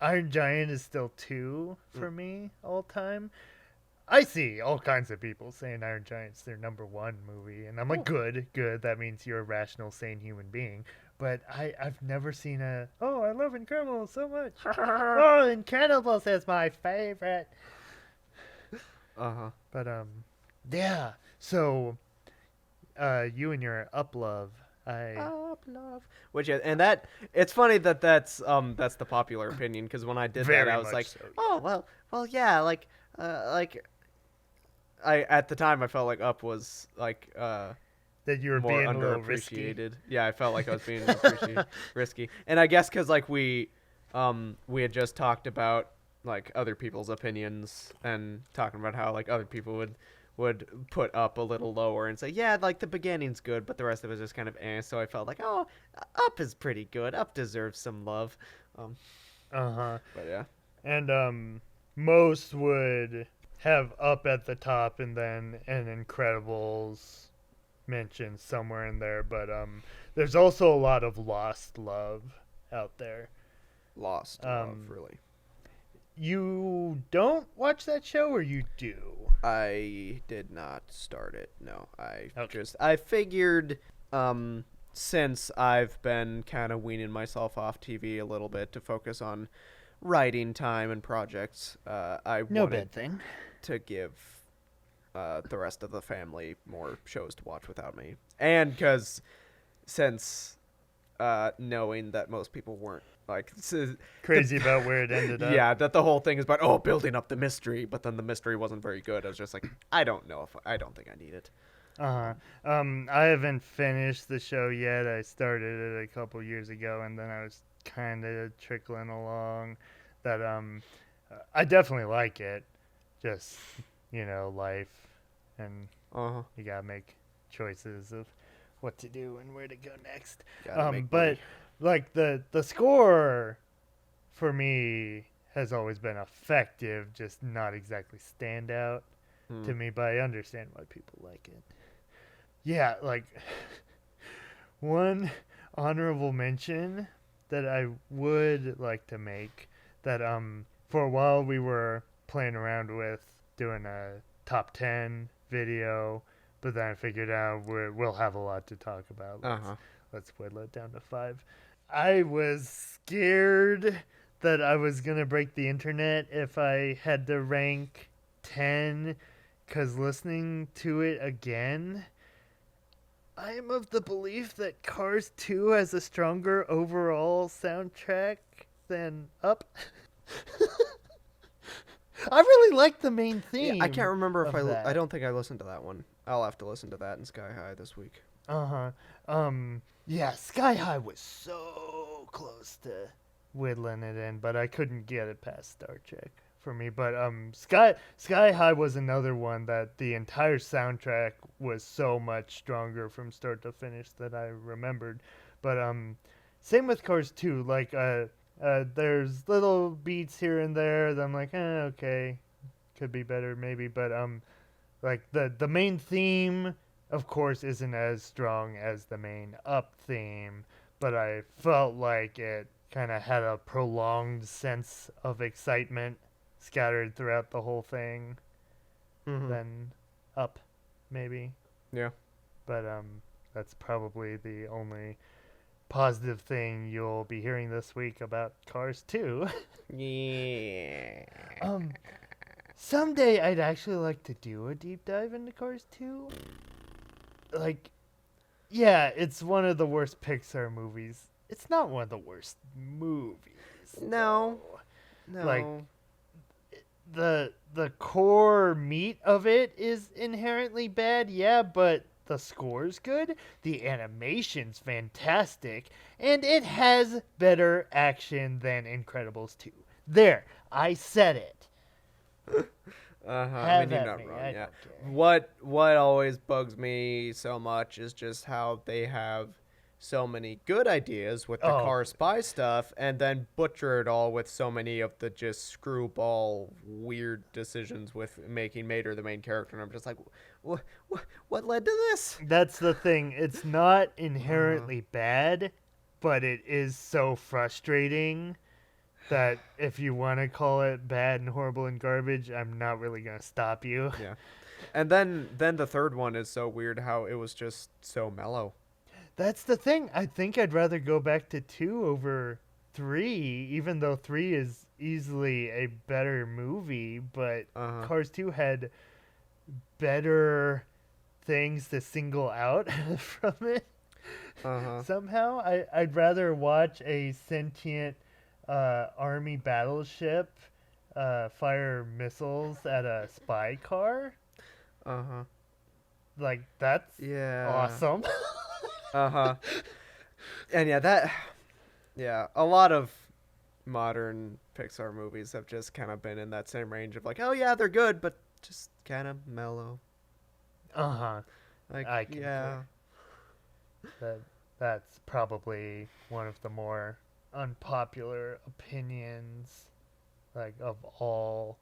Iron Giant is still 2 for me all time. I see all kinds of people saying Iron Giant's their number 1 movie. And I'm like, good. That means you're a rational, sane human being. But I've never seen I love Incredibles so much. Incredibles is my favorite. But, yeah. So, you and your Up-Love. Up-Love. Which is, and that, it's funny that's the popular opinion, because when I did that, I was like, so, I at the time I felt like Up was that you were more being a little underappreciated. risky. Yeah, I felt like I was being risky, and I guess because we had just talked about like other people's opinions and talking about how like other people would put Up a little lower and say, yeah, like the beginning's good, but the rest of it is just kind of so I felt like, oh, Up is pretty good. Up deserves some love. But yeah. And most would have Up at the top and then an Incredibles mentioned somewhere in there, but there's also a lot of lost love out there. Lost love, really. You don't watch that show, or you do? I did not start it. No, I figured since I've been kind of weaning myself off TV a little bit to focus on writing time and projects, I wanted to give the rest of the family more shows to watch without me. And because since knowing that most people weren't like crazy about where it ended up. Yeah, that the whole thing is about building up the mystery, but then the mystery wasn't very good. I was just like, I don't think I need it. I haven't finished the show yet. I started it a couple years ago, and then I was kind of trickling along. That I definitely like it. Just life, and you gotta make choices of what to do and where to go next. But like the score for me has always been effective, just not exactly standout to me, but I understand why people like it. Yeah, like one honorable mention that I would like to make, that for a while we were playing around with doing a top 10 video, but then I figured out we'll have a lot to talk about. Let's whittle it down to 5. I was scared that I was going to break the internet if I had to rank 10, because listening to it again, I am of the belief that Cars 2 has a stronger overall soundtrack than Up. I really like the main theme. Yeah, I can't remember if I don't think I listened to that one. I'll have to listen to that in Sky High this week. Yeah, Sky High was so close to whittling it in, but I couldn't get it past Star Trek for me. But Sky High was another one that the entire soundtrack was so much stronger from start to finish that I remembered. But same with Cars 2. Like there's little beats here and there that I'm like, okay, could be better maybe. But like the main theme, of course, isn't as strong as the main Up theme, but I felt like it kind of had a prolonged sense of excitement scattered throughout the whole thing than Up, maybe. Yeah. But that's probably the only positive thing you'll be hearing this week about Cars 2. Yeah. Someday I'd actually like to do a deep dive into Cars 2. Like, yeah, it's one of the worst Pixar movies. It's not one of the worst movies. No. Like, the core meat of it is inherently bad, yeah, but the score's good, the animation's fantastic, and it has better action than Incredibles 2. There, I said it. I mean, you're not wrong. Yeah. What always bugs me so much is just how they have so many good ideas with the car spy stuff, and then butcher it all with so many of the just screwball weird decisions with making Mater the main character. And I'm just like, what led to this? That's the thing. It's not inherently bad, but it is so frustrating that if you want to call it bad and horrible and garbage, I'm not really going to stop you. Yeah. And then the third one is so weird how it was just so mellow. That's the thing. I think I'd rather go back to 2 over 3, even though 3 is easily a better movie, but Cars 2 had better things to single out from it. Somehow, I'd rather watch a sentient army battleship fire missiles at a spy car. Like, that's awesome. And a lot of modern Pixar movies have just kind of been in that same range of like, oh yeah, they're good, but just kind of mellow. Like, I can yeah. That's probably one of the more unpopular opinions, like, of all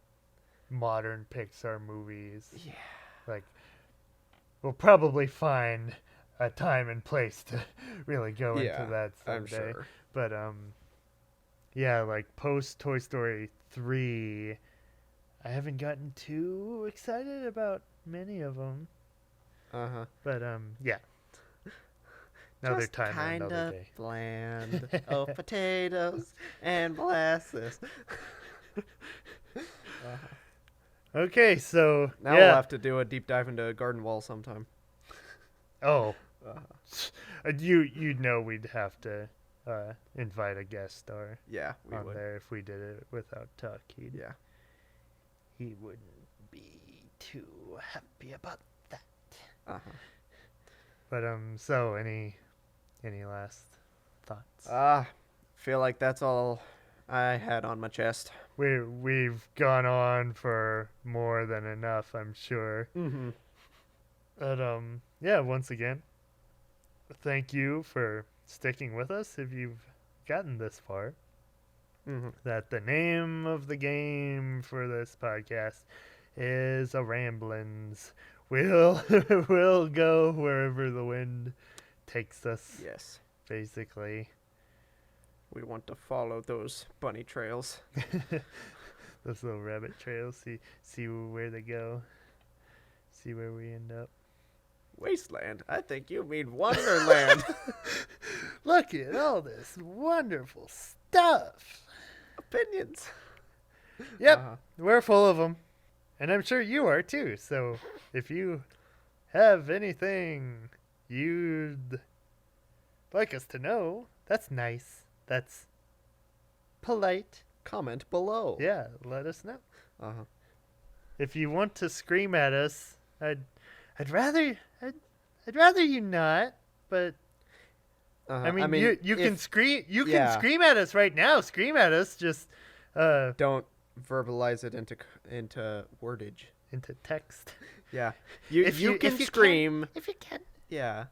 modern Pixar movies. Yeah. Like, we'll probably find a time and place to really go into that someday. I'm sure. But yeah, like post Toy Story 3, I haven't gotten too excited about many of them. But yeah. Another just time, kinda another day. bland. Oh, potatoes and molasses. Okay, so Now yeah. we'll have to do a deep dive into Garden Wall sometime. Oh, you know we'd have to invite a guest star Yeah, we on would. there if we did it without Tuck. Yeah. He wouldn't be too happy about that. But so any last thoughts? Feel like that's all I had on my chest. We've gone on for more than enough, I'm sure. Mm-hmm. But yeah, once again, thank you for sticking with us if you've gotten this far. Mm-hmm. That the name of the game for this podcast is a ramblins. We'll go wherever the wind takes us. Yes. Basically. We want to follow those bunny trails. Those little rabbit trails. See where they go. See where we end up. Wasteland? I think you mean Wonderland. Look at all this wonderful stuff. Opinions. Yep, we're full of them. And I'm sure you are too. So if you have anything you'd like us to know, that's nice. That's polite. Comment below. Yeah, let us know. Uh-huh. If you want to scream at us, I'd rather you not, but I mean you can scream can scream at us right now. Scream at us, just don't verbalize it into wordage. Into text. Yeah. You can scream if you can. Yeah.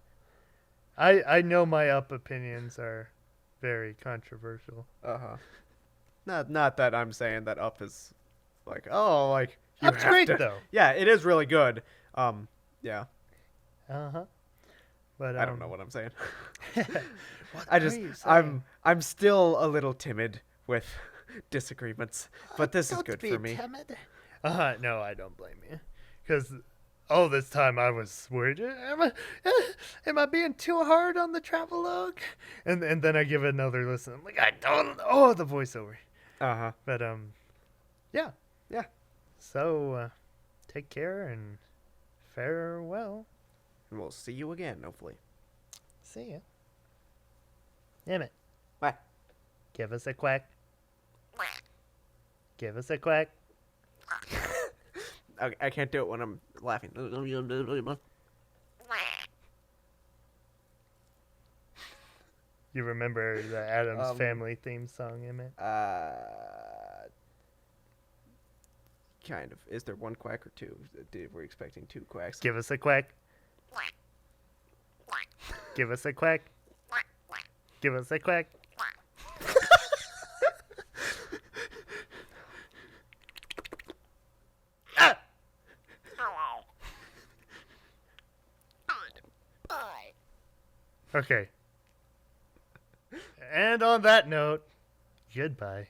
I know my up opinions are very controversial. Not that I'm saying that Up is like, oh, like you Up's have great to- though. Yeah, it is really good. Yeah. But I don't know what I'm saying. what I are just you saying? I'm still a little timid with disagreements, but this is Don't good be for me. timid. No, I don't blame you, because all this time I was worried. Am I being too hard on the Travelogue? And then I give it another listen. I'm like, I don't. Oh, the voiceover. But yeah. So take care and farewell. And we'll see you again, hopefully. See ya. Emmett. Bye. Give us a quack. Give us a quack. I can't do it when I'm laughing. You remember the Addams Family theme song, Emmett? Kind of. Is there one quack or two? We're expecting two quacks. Give us a quack. Give us a quack. Give us a quack. Ah! Okay. And on that note, goodbye.